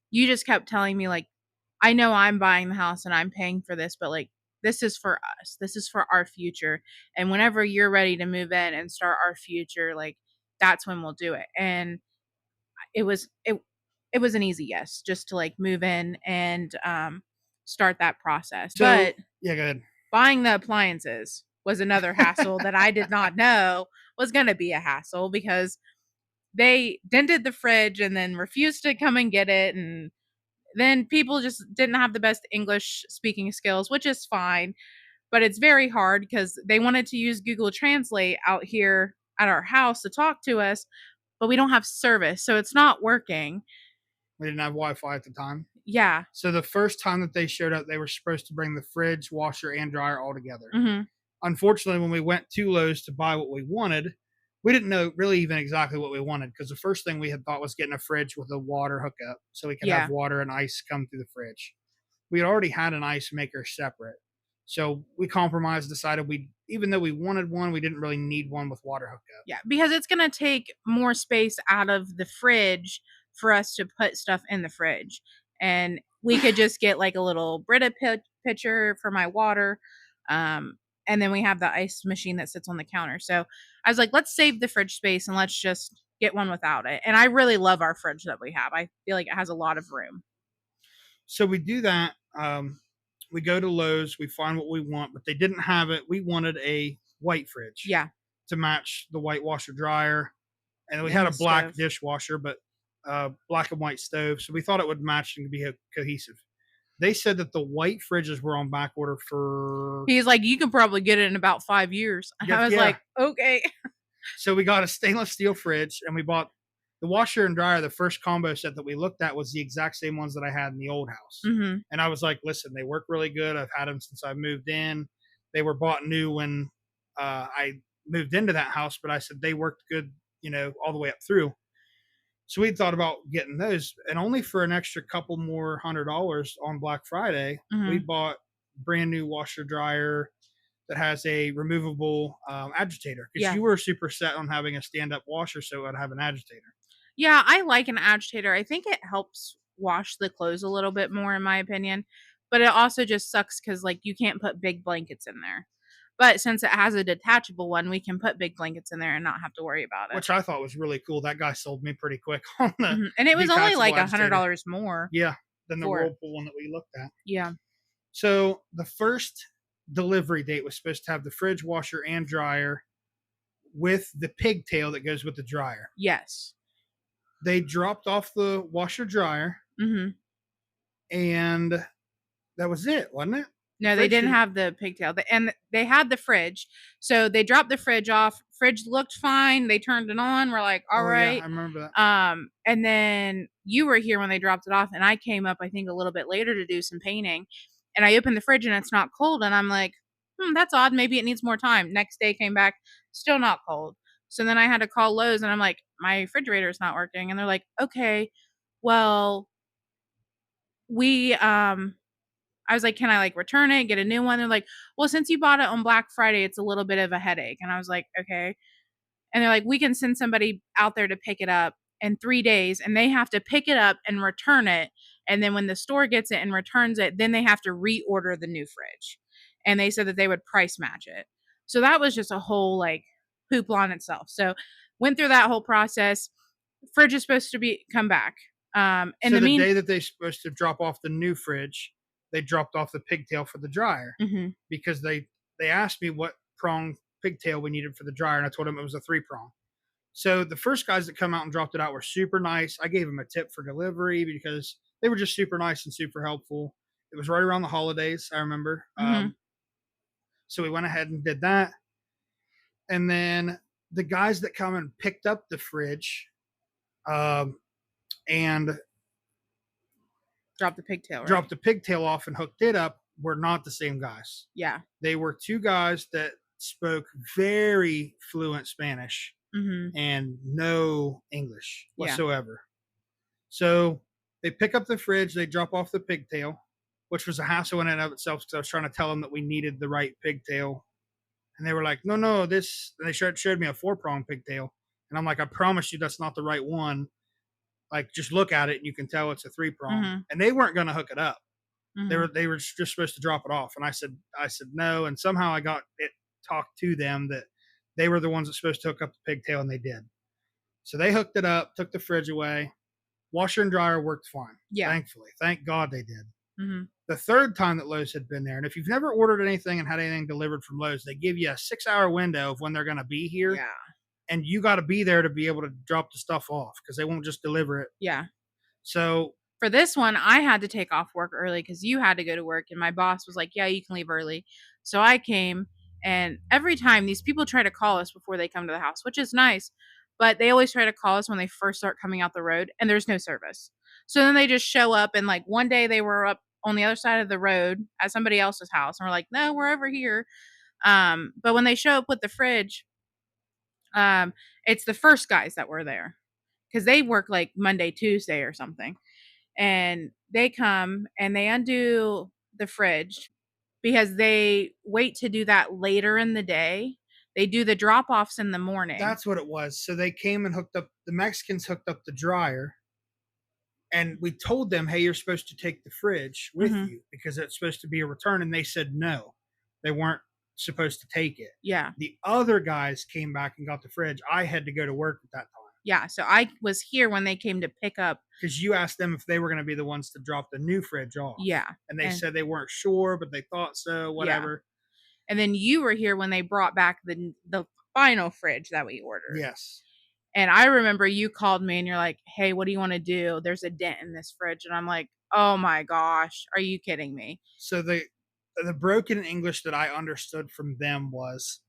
you just kept telling me like, I know I'm buying the house and I'm paying for this, but like, this is for us. This is for our future. And whenever you're ready to move in and start our future, like that's when we'll do it. And it was an easy yes, just to like move in and start that process. So, but yeah, go ahead. Buying the appliances was another hassle that I did not know was going to be a hassle, because they dented the fridge and then refused to come and get it. And then people just didn't have the best English speaking skills, which is fine. But it's very hard because they wanted to use Google Translate out here at our house to talk to us, but we don't have service. So it's not working. We didn't have Wi-Fi at the time. Yeah. So the first time that they showed up, they were supposed to bring the fridge, washer, and dryer all together. Unfortunately, when we went to Lowe's to buy what we wanted, we didn't know really even exactly what we wanted, because the first thing we had thought was getting a fridge with a water hookup so we could have water and ice come through the fridge. We had already had an ice maker separate. So we compromised, decided even though we wanted one, we didn't really need one with water hookup. Yeah, because it's going to take more space out of the fridge for us to put stuff in the fridge. And we could just get like a little Brita pitcher for my water. And then we have the ice machine that sits on the counter. So I was like, let's save the fridge space and let's just get one without it. And I really love our fridge that we have. I feel like it has a lot of room. So we do that. We go to Lowe's, we find what we want, but they didn't have it. We wanted a white fridge. Yeah. To match the white washer dryer. And we had a black dishwasher, but black and white stove. So we thought it would match and be cohesive. They said that the white fridges were on back order for... He's like, you can probably get it in about 5 years. I was like, okay. So we got a stainless steel fridge, and we bought the washer and dryer. The first combo set that we looked at was the exact same ones that I had in the old house. And I was like, listen, they work really good. I've had them since I moved in. They were bought new when I moved into that house, but I said they worked good, all the way up through. So we thought about getting those, and only for an extra couple more $100 on Black Friday, we bought brand new washer dryer that has a removable agitator, because you were super set on having a stand-up washer, so I'd have an agitator. Yeah, I like an agitator. I think it helps wash the clothes a little bit more, in my opinion. But it also just sucks because, like, you can't put big blankets in there. But since it has a detachable one, we can put big blankets in there and not have to worry about it. Which I thought was really cool. That guy sold me pretty quick on the And it was only like $100 more. Yeah, than the Whirlpool one that we looked at. Yeah. So the first delivery date was supposed to have the fridge, washer, and dryer with the pigtail that goes with the dryer. Yes. They dropped off the washer dryer, and that was it, wasn't it? No, they didn't have the pigtail. And they had the fridge. So they dropped the fridge off. Fridge looked fine. They turned it on. We're like, all right. Yeah, I remember that. And then you were here when they dropped it off. And I came up, I think, a little bit later to do some painting. And I opened the fridge and it's not cold. And I'm like, that's odd. Maybe it needs more time. Next day came back, still not cold. So then I had to call Lowe's and I'm like, my refrigerator is not working. And they're like, okay, well, I was like, can I like return it, get a new one? They're like, well, since you bought it on Black Friday, it's a little bit of a headache. And I was like, okay. And they're like, we can send somebody out there to pick it up in 3 days, and they have to pick it up and return it. And then when the store gets it and returns it, then they have to reorder the new fridge. And they said that they would price match it. So that was just a whole like hoopla in itself. So went through that whole process. Fridge is supposed to come back. And so the day that they're supposed to drop off the new fridge, they dropped off the pigtail for the dryer, because they asked me what prong pigtail we needed for the dryer, and I told them it was a 3-prong. So the first guys that come out and dropped it out were super nice. I gave them a tip for delivery because they were just super nice and super helpful. It was right around the holidays, I remember. So we went ahead and did that. And then the guys that come and picked up the fridge and dropped the pigtail, right? Dropped the pigtail off and hooked it up were not the same guys. Yeah. They were 2 guys that spoke very fluent Spanish. and no English Yeah. whatsoever. So they pick up the fridge, they drop off the pigtail, which was a hassle in and of itself because I was trying to tell them that we needed the right pigtail. And they were like, no, this. And they showed me a 4-prong pigtail. And I'm like, I promise you that's not the right one. Like, just look at it and you can tell it's a 3-prong. And they weren't going to hook it up. They were just supposed to drop it off. And I said no. And somehow I got it talked to them that they were the ones that supposed to hook up the pigtail, and they did. So they hooked it up, took the fridge away. Washer and dryer worked fine. Yeah. Thankfully. Thank God they did. The third time that Lowe's had been there, and if you've never ordered anything and had anything delivered from Lowe's, they give you a 6-hour window of when they're going to be here. Yeah. And you got to be there to be able to drop the stuff off because they won't just deliver it. Yeah. So for this one, I had to take off work early because you had to go to work, and my boss was like, yeah, you can leave early. So I came, and every time these people try to call us before they come to the house, which is nice, but they always try to call us when they first start coming out the road, and there's no service. So then they just show up, and like one day they were up on the other side of the road at somebody else's house, and we're like, no, we're over here. But when they show up with the fridge, it's the first guys that were there because they work like Monday, Tuesday or something. And they come and they undo the fridge because they wait to do that later in the day. They do the drop-offs in the morning. That's what it was. So they came and hooked up, the Mexicans hooked up the dryer, and we told them, hey, you're supposed to take the fridge with you because it's supposed to be a return. And they said no, they weren't supposed to take it. Yeah. The other guys came back and got the fridge. I had to go to work at that time. Yeah. So I was here when they came to pick up. Because you asked them if they were going to be the ones to drop the new fridge off. Yeah. And they said they weren't sure, but they thought so, whatever. Yeah. And then you were here when they brought back the final fridge that we ordered. Yes. And I remember you called me and you're like, hey, what do you want to do? There's a dent in this fridge. And I'm like, oh my gosh, are you kidding me? So the broken English that I understood from them was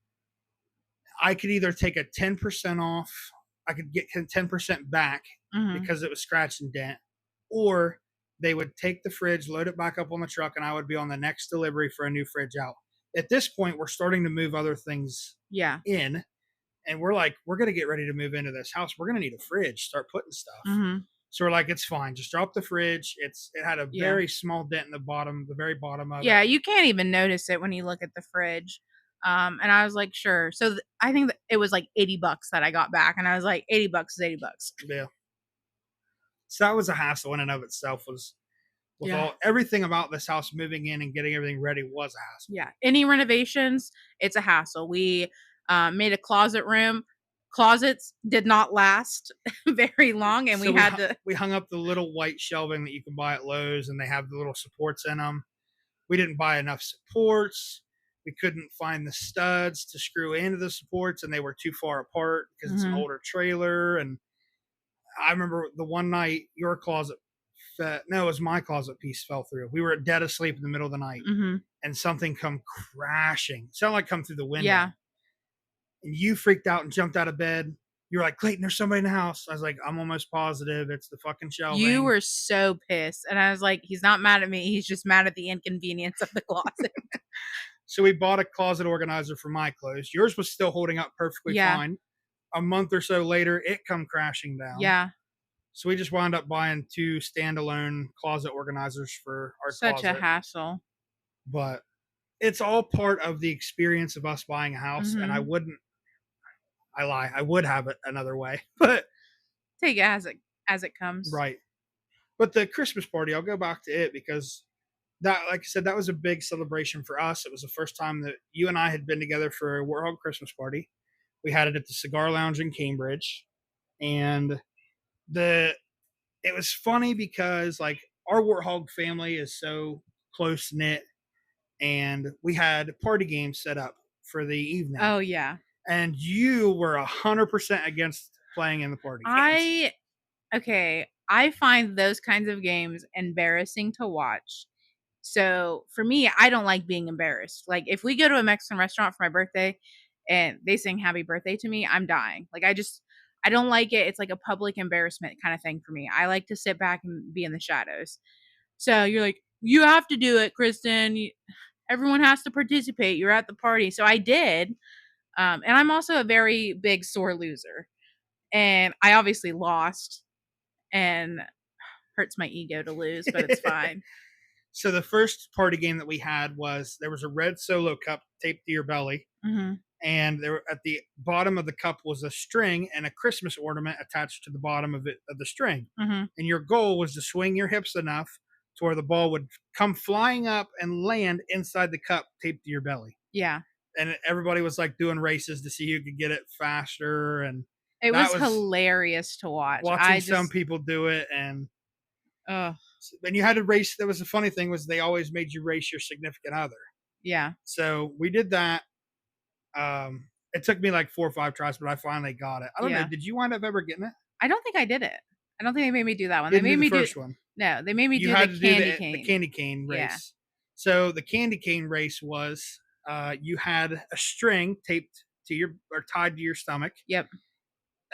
I could either take a 10% off, I could get 10% back because it was scratch and dent, or they would take the fridge, load it back up on the truck, and I would be on the next delivery for a new fridge out. At this point, we're starting to move other things in. And we're like, we're going to get ready to move into this house. We're going to need a fridge, start putting stuff. So we're like, it's fine. Just drop the fridge. It had a very small dent in the bottom, the very bottom of it. Yeah, you can't even notice it when you look at the fridge. And I was like, sure. So I think that it was like $80 that I got back. And I was like, $80 is $80. Yeah. So that was a hassle in and of itself. Everything about this house moving in and getting everything ready was a hassle. Yeah. Any renovations, it's a hassle. We made a closet room. Closets did not last very long, and we hung up the little white shelving that you can buy at Lowe's, and they have the little supports in them. We didn't buy enough supports. We couldn't find the studs to screw into the supports, and they were too far apart because it's an older trailer. And I remember the one night your closet it was my closet piece fell through. We were dead asleep in the middle of the night, and something come crashing. It sounded like come through the window. Yeah. And you freaked out and jumped out of bed. You were like, Clayton, there's somebody in the house. I was like, I'm almost positive it's the fucking shelving. You were so pissed. And I was like, he's not mad at me. He's just mad at the inconvenience of the closet. So we bought a closet organizer for my clothes. Yours was still holding up perfectly fine. A month or so later, it come crashing down. Yeah. So we just wound up buying 2 standalone closet organizers for our closet. Such a hassle. But it's all part of the experience of us buying a house. And I would have it another way, but take it as it comes. Right. But the Christmas party, I'll go back to it because that, like I said, that was a big celebration for us. It was the first time that you and I had been together for a Warthog Christmas party. We had it at the Cigar Lounge in Cambridge, and it was funny because like our Warthog family is so close knit, and we had party games set up for the evening. Oh yeah. And you were 100% against playing in the party games. I find those kinds of games embarrassing to watch. So for me, I don't like being embarrassed. Like if we go to a Mexican restaurant for my birthday and they sing happy birthday to me, I'm dying. Like I don't like it. It's like a public embarrassment kind of thing for me. I like to sit back and be in the shadows. So you're like, you have to do it, Kristen. Everyone has to participate. You're at the party. So I did. And I'm also a very big sore loser. And I obviously lost, and hurts my ego to lose, but it's fine. So the first party game that we had was there was a red solo cup taped to your belly, Mm-hmm. and there at the bottom of the cup was a string and a Christmas ornament attached to the bottom of the string. Mm-hmm. And your goal was to swing your hips enough to where the ball would come flying up and land inside the cup taped to your belly. Yeah. And everybody was like doing races to see who could get it faster, and It that was hilarious to watch. watching some people do it. And oh, and you had to race. That was the funny thing, was they always made you race your significant other. yeah. So we did that. It took me like 4 or 5 tries, but I finally got it. I don't know. Yeah. Did you wind up ever getting it? I don't think I did it. I don't think they made me do that one. Didn't They made do me the do first one. no. They made me You do had the to candy do cane. the candy cane race. Yeah. So the candy cane race was you had a string taped to your or tied to your stomach. Yep.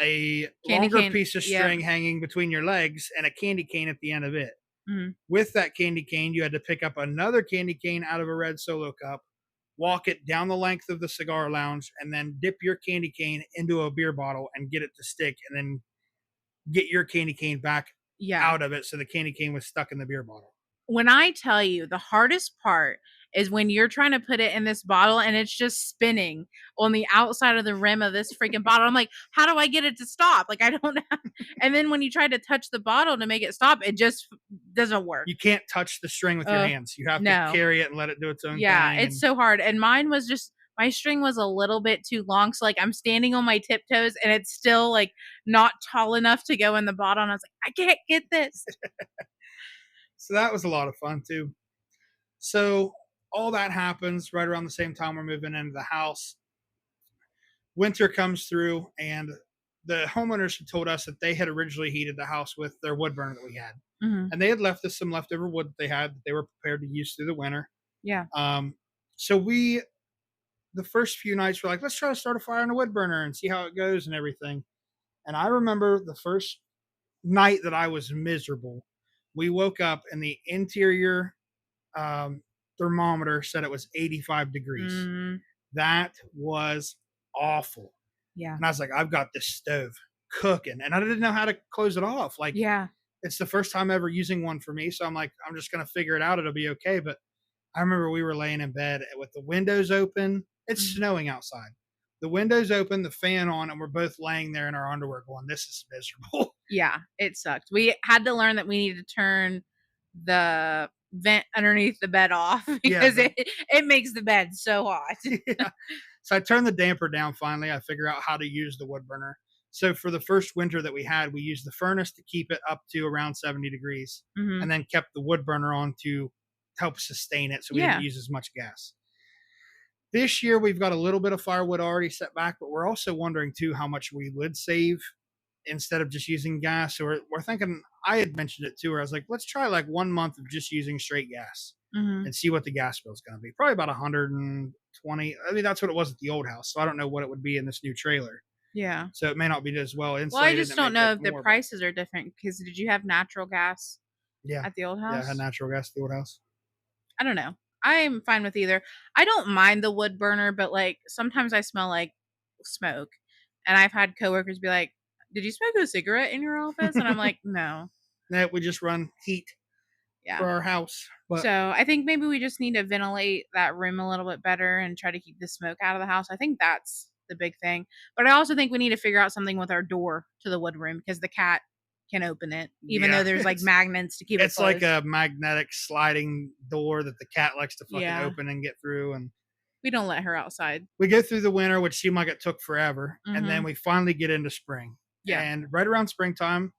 A Candy longer cane, piece of yep. string hanging between your legs, and a candy cane at the end of it. Mhm. With that candy cane, you had to pick up another candy cane out of a red solo cup, walk it down the length of the cigar lounge, and then dip your candy cane into a beer bottle and get it to stick, and then get your candy cane back Yeah. out of it so the candy cane was stuck in the beer bottle. When I tell you, the hardest part is when you're trying to put it in this bottle and it's just spinning on the outside of the rim of this freaking bottle. I'm like, how do I get it to stop? Like, I don't know. And then when you try to touch the bottle to make it stop, it just doesn't work. You can't touch the string with your hands. You have no. to carry it and let it do its own thing. Yeah, it's so hard. And mine was just, my string was a little bit too long. So like I'm standing on my tiptoes and it's still like not tall enough to go in the bottle. And I was like, I can't get this. So that was a lot of fun too. So all that happens right around the same time we're moving into the house. Winter comes through, and the homeowners had told us that they had originally heated the house with their wood burner that we had. Mm-hmm. And they had left us some leftover wood that they had that they were prepared to use through the winter. Yeah. So the first few nights, we're like, let's try to start a fire on a wood burner and see how it goes and everything. And I remember the first night that I was miserable. We woke up and the interior thermometer said it was 85 degrees. Mm-hmm. That was awful. Yeah. And I was like, I've got this stove cooking, and I didn't know how to close it off. Like, yeah, it's the first time ever using one for me. So I'm like, I'm just going to figure it out. It'll be okay. But I remember we were laying in bed with the windows open. It's snowing outside. The windows open, the fan on, and we're both laying there in our underwear going, this is miserable. Yeah, it sucked. We had to learn that we needed to turn the vent underneath the bed off because it makes the bed so hot. Yeah. So I turned the damper down finally. I figured out how to use the wood burner. So for the first winter that we had, we used the furnace to keep it up to around 70 degrees, mm-hmm. and then kept the wood burner on to help sustain it so we didn't use as much gas. This year, we've got a little bit of firewood already set back, but we're also wondering, too, how much we would save instead of just using gas. So we're thinking, I had mentioned it, too, where I was like, let's try like 1 month of just using straight gas and see what the gas bill is going to be. Probably about 120. I mean, that's what it was at the old house. So I don't know what it would be in this new trailer. Yeah. So it may not be as well insulated. Well, I just don't know if the prices are different, because did you have natural gas at the old house? Yeah, I had natural gas at the old house. I don't know. I'm fine with either. I don't mind the wood burner, but like sometimes I smell like smoke. And I've had coworkers be like, did you smoke a cigarette in your office? And I'm like, no. No, we just run heat for our house. But so I think maybe we just need to ventilate that room a little bit better and try to keep the smoke out of the house. I think that's the big thing. But I also think we need to figure out something with our door to the wood room, because the cat can open it, even though there's like magnets to keep it closed. It's like a magnetic sliding door that the cat likes to fucking open and get through. And we don't let her outside. We go through the winter, which seemed like it took forever. And then we finally get into spring. Yeah. And right around springtime,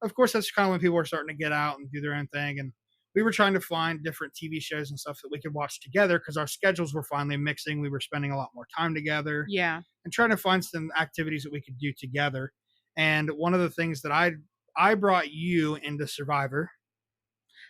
of course, that's kind of when people are starting to get out and do their own thing. And we were trying to find different TV shows and stuff that we could watch together, because our schedules were finally mixing. We were spending a lot more time together. Yeah. And trying to find some activities that we could do together. And one of the things that I brought you into Survivor.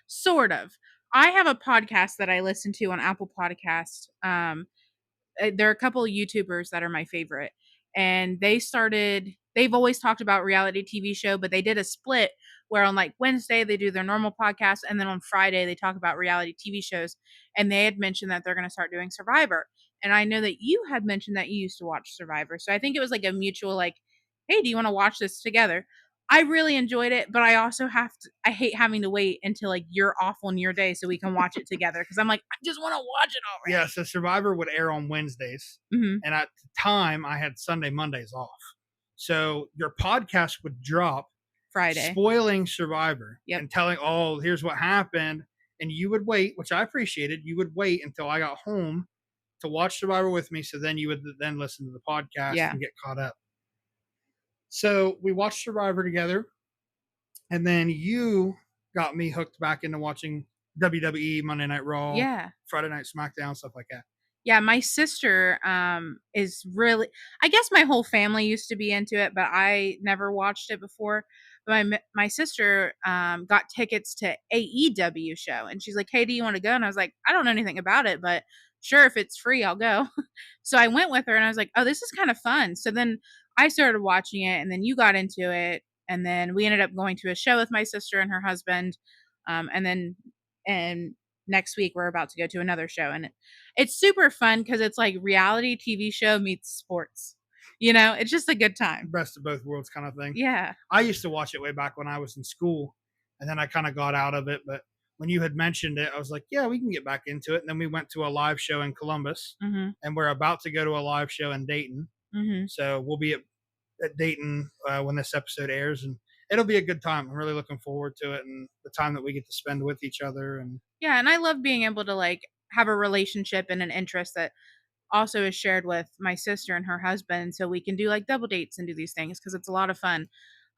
Sort of. I have a podcast that I listen to on Apple Podcasts. There are a couple of YouTubers that are my favorite, and they've always talked about reality TV show, but they did a split where on like Wednesday they do their normal podcast, and then on Friday they talk about reality TV shows. And they had mentioned that they're going to start doing Survivor. And I know that you had mentioned that you used to watch Survivor. So I think it was like a mutual, like, hey, do you want to watch this together? I really enjoyed it, but I also I hate having to wait until like you're off on your day so we can watch it together. Cause I'm like, I just want to watch it already. Yeah, so Survivor would air on Wednesdays. Mhm. And at the time, I had Sunday, Mondays off. So your podcast would drop Friday. spoiling Survivor Yep. and telling, oh, here's what happened. And you would wait, which I appreciated. You would wait until I got home to watch Survivor with me. So then you would then listen to the podcast Yeah. and get caught up. So we watched Survivor together. And then you got me hooked back into watching WWE, Monday Night Raw, Yeah. Friday Night SmackDown, stuff like that. Yeah, my sister is really, I guess my whole family used to be into it, but I never watched it before. But my sister got tickets to AEW show, and she's like, "Hey, do you want to go?" And I was like, "I don't know anything about it, but sure, if it's free, I'll go." So I went with her, and I was like, "Oh, this is kind of fun." So then I started watching it, and then you got into it, and then we ended up going to a show with my sister and her husband, and next week we're about to go to another show, and it's super fun because it's like reality TV show meets sports. You know, it's just a good time. Best of both worlds kind of thing. Yeah. I used to watch it way back when I was in school, and then I kind of got out of it. But when you had mentioned it, I was like, yeah, we can get back into it. And then we went to a live show in Columbus, and we're about to go to a live show in Dayton. So we'll be at Dayton when this episode airs, and it'll be a good time. I'm really looking forward to it and the time that we get to spend with each other. And yeah, and I love being able to like have a relationship and an interest that also is shared with my sister and her husband, so we can do like double dates and do these things because it's a lot of fun.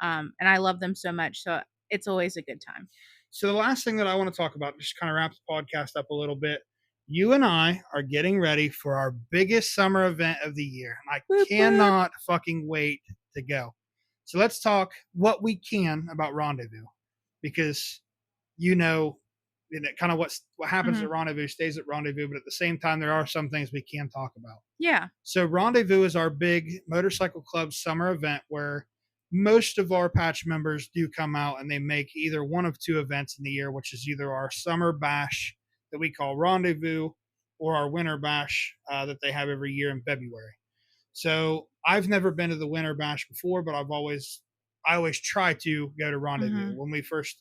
And I love them so much, so it's always a good time. So the last thing that I want to talk about, just kind of wrap the podcast up a little bit. You and I are getting ready for our biggest summer event of the year. And I cannot fucking wait to go. So let's talk what we can about Rendezvous, because you know kind of what happens at Rendezvous stays at Rendezvous, but at the same time, there are some things we can talk about. Yeah. So Rendezvous is our big motorcycle club summer event where most of our patch members do come out and they make either one of two events in the year, which is either our summer bash that we call Rendezvous or our winter bash that they have every year in February. So I've never been to the winter bash before, but I always try to go to Rendezvous. When we first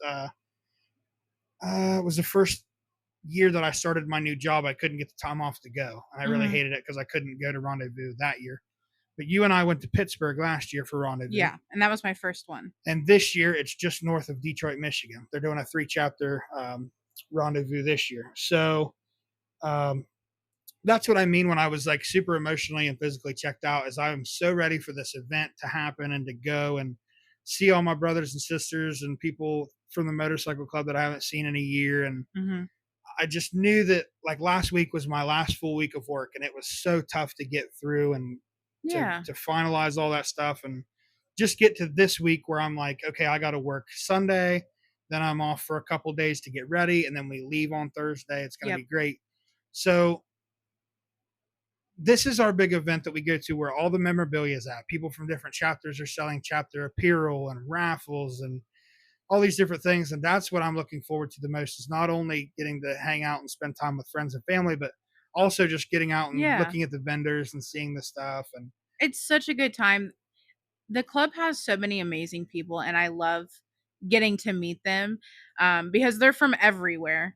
it was the first year that I started my new job, I couldn't get the time off to go. And I really hated it because I couldn't go to Rendezvous that year. But you and I went to Pittsburgh last year for Rendezvous. Yeah, and that was my first one. And this year, it's just north of Detroit, Michigan. They're doing a 3-chapter Rendezvous this year. So that's what I mean when I was like super emotionally and physically checked out, is I'm so ready for this event to happen and to go and see all my brothers and sisters and people from the motorcycle club that I haven't seen in a year. And I just knew that like last week was my last full week of work, and it was so tough to get through and to finalize all that stuff and just get to this week where I'm like, okay, I got to work Sunday, then I'm off for a couple days to get ready, and then we leave on Thursday. It's going to be great. So this is our big event that we go to where all the memorabilia is at. People from different chapters are selling chapter apparel and raffles and all these different things. And that's what I'm looking forward to the most, is not only getting to hang out and spend time with friends and family, but also just getting out and looking at the vendors and seeing the stuff. And it's such a good time. The club has so many amazing people, and I love getting to meet them because they're from everywhere.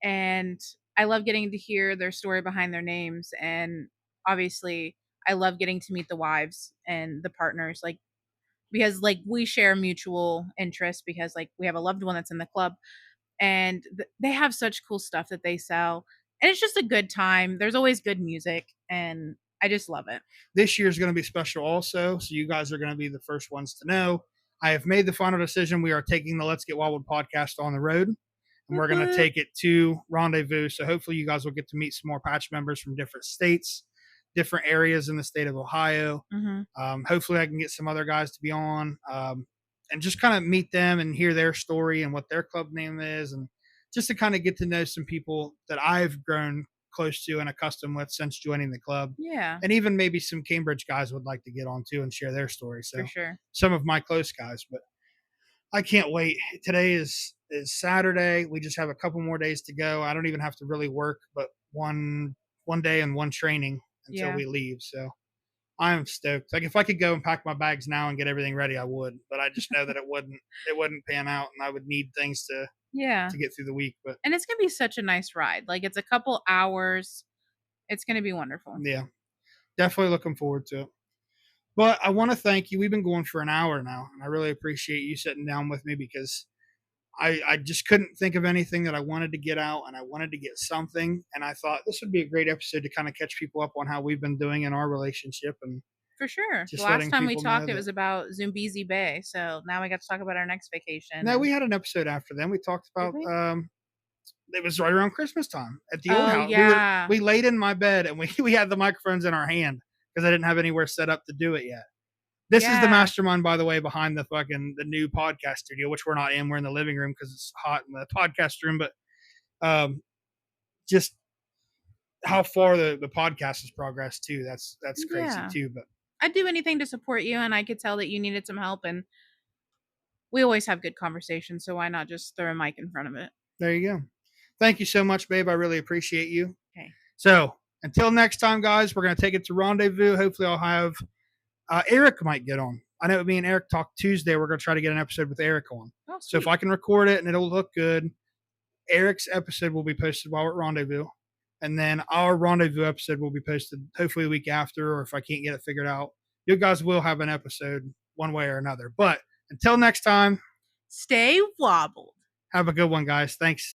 And I love getting to hear their story behind their names. And obviously, I love getting to meet the wives and the partners, like, because like we share mutual interests because like we have a loved one that's in the club, and they have such cool stuff that they sell. And it's just a good time. There's always good music, and I just love it. This year is going to be special also. So you guys are going to be the first ones to know. I have made the final decision. We are taking the Let's Get Wobbled podcast on the road, and we're going to take it to Rendezvous. So hopefully you guys will get to meet some more patch members from different states, different areas in the state of Ohio. Hopefully I can get some other guys to be on and just kind of meet them and hear their story and what their club name is, and just to kind of get to know some people that I've grown close to and accustomed with since joining the club. Yeah. And even maybe some Cambridge guys would like to get on too and share their story. So for sure, some of my close guys, but I can't wait. Today is Saturday. We just have a couple more days to go. I don't even have to really work, but one day and one training until Yeah. we leave. So I am stoked. Like if I could go and pack my bags now and get everything ready, I would. But I just know that it wouldn't pan out, and I would need things Yeah. to get through the week. But And it's gonna be such a nice ride. Like it's a couple hours. It's gonna be wonderful. yeah, definitely looking forward to it. But I want to thank you. We've been going for an hour now, and I really appreciate you sitting down with me because I just couldn't think of anything that I wanted to get out, and I wanted to get something. And I thought this would be a great episode to kind of catch people up on how we've been doing in our relationship. And For sure. just The last letting time we people know talked, it that- was about Zumbizi Bay. So now we got to talk about our next vacation. no, and- we had an episode after then. We talked about we? it was right around Christmas time at the old Oh, house. yeah. We laid in my bed and we had the microphones in our hand because I didn't have anywhere set up to do it yet. This is the Yeah. mastermind, by the way, behind the new podcast studio, which we're not in. We're in the living room because it's hot in the podcast room. But just how far the podcast has progressed too. That's crazy Yeah. too. But I'd do anything to support you, and I could tell that you needed some help. And we always have good conversations, so why not just throw a mic in front of it? there you go. Thank you so much, babe. I really appreciate you. Okay. So until next time, guys, we're going to take it to rendezvous. Hopefully I'll have Eric might get on. I know me and Eric talked Tuesday. We're going to try to get an episode with Eric on. Oh, So if I can record it and it'll look good, Eric's episode will be posted while we're at rendezvous. And then our rendezvous episode will be posted hopefully the week after, or if I can't get it figured out, you guys will have an episode one way or another. But until next time, Stay wobbled. have a good one, guys. Thanks.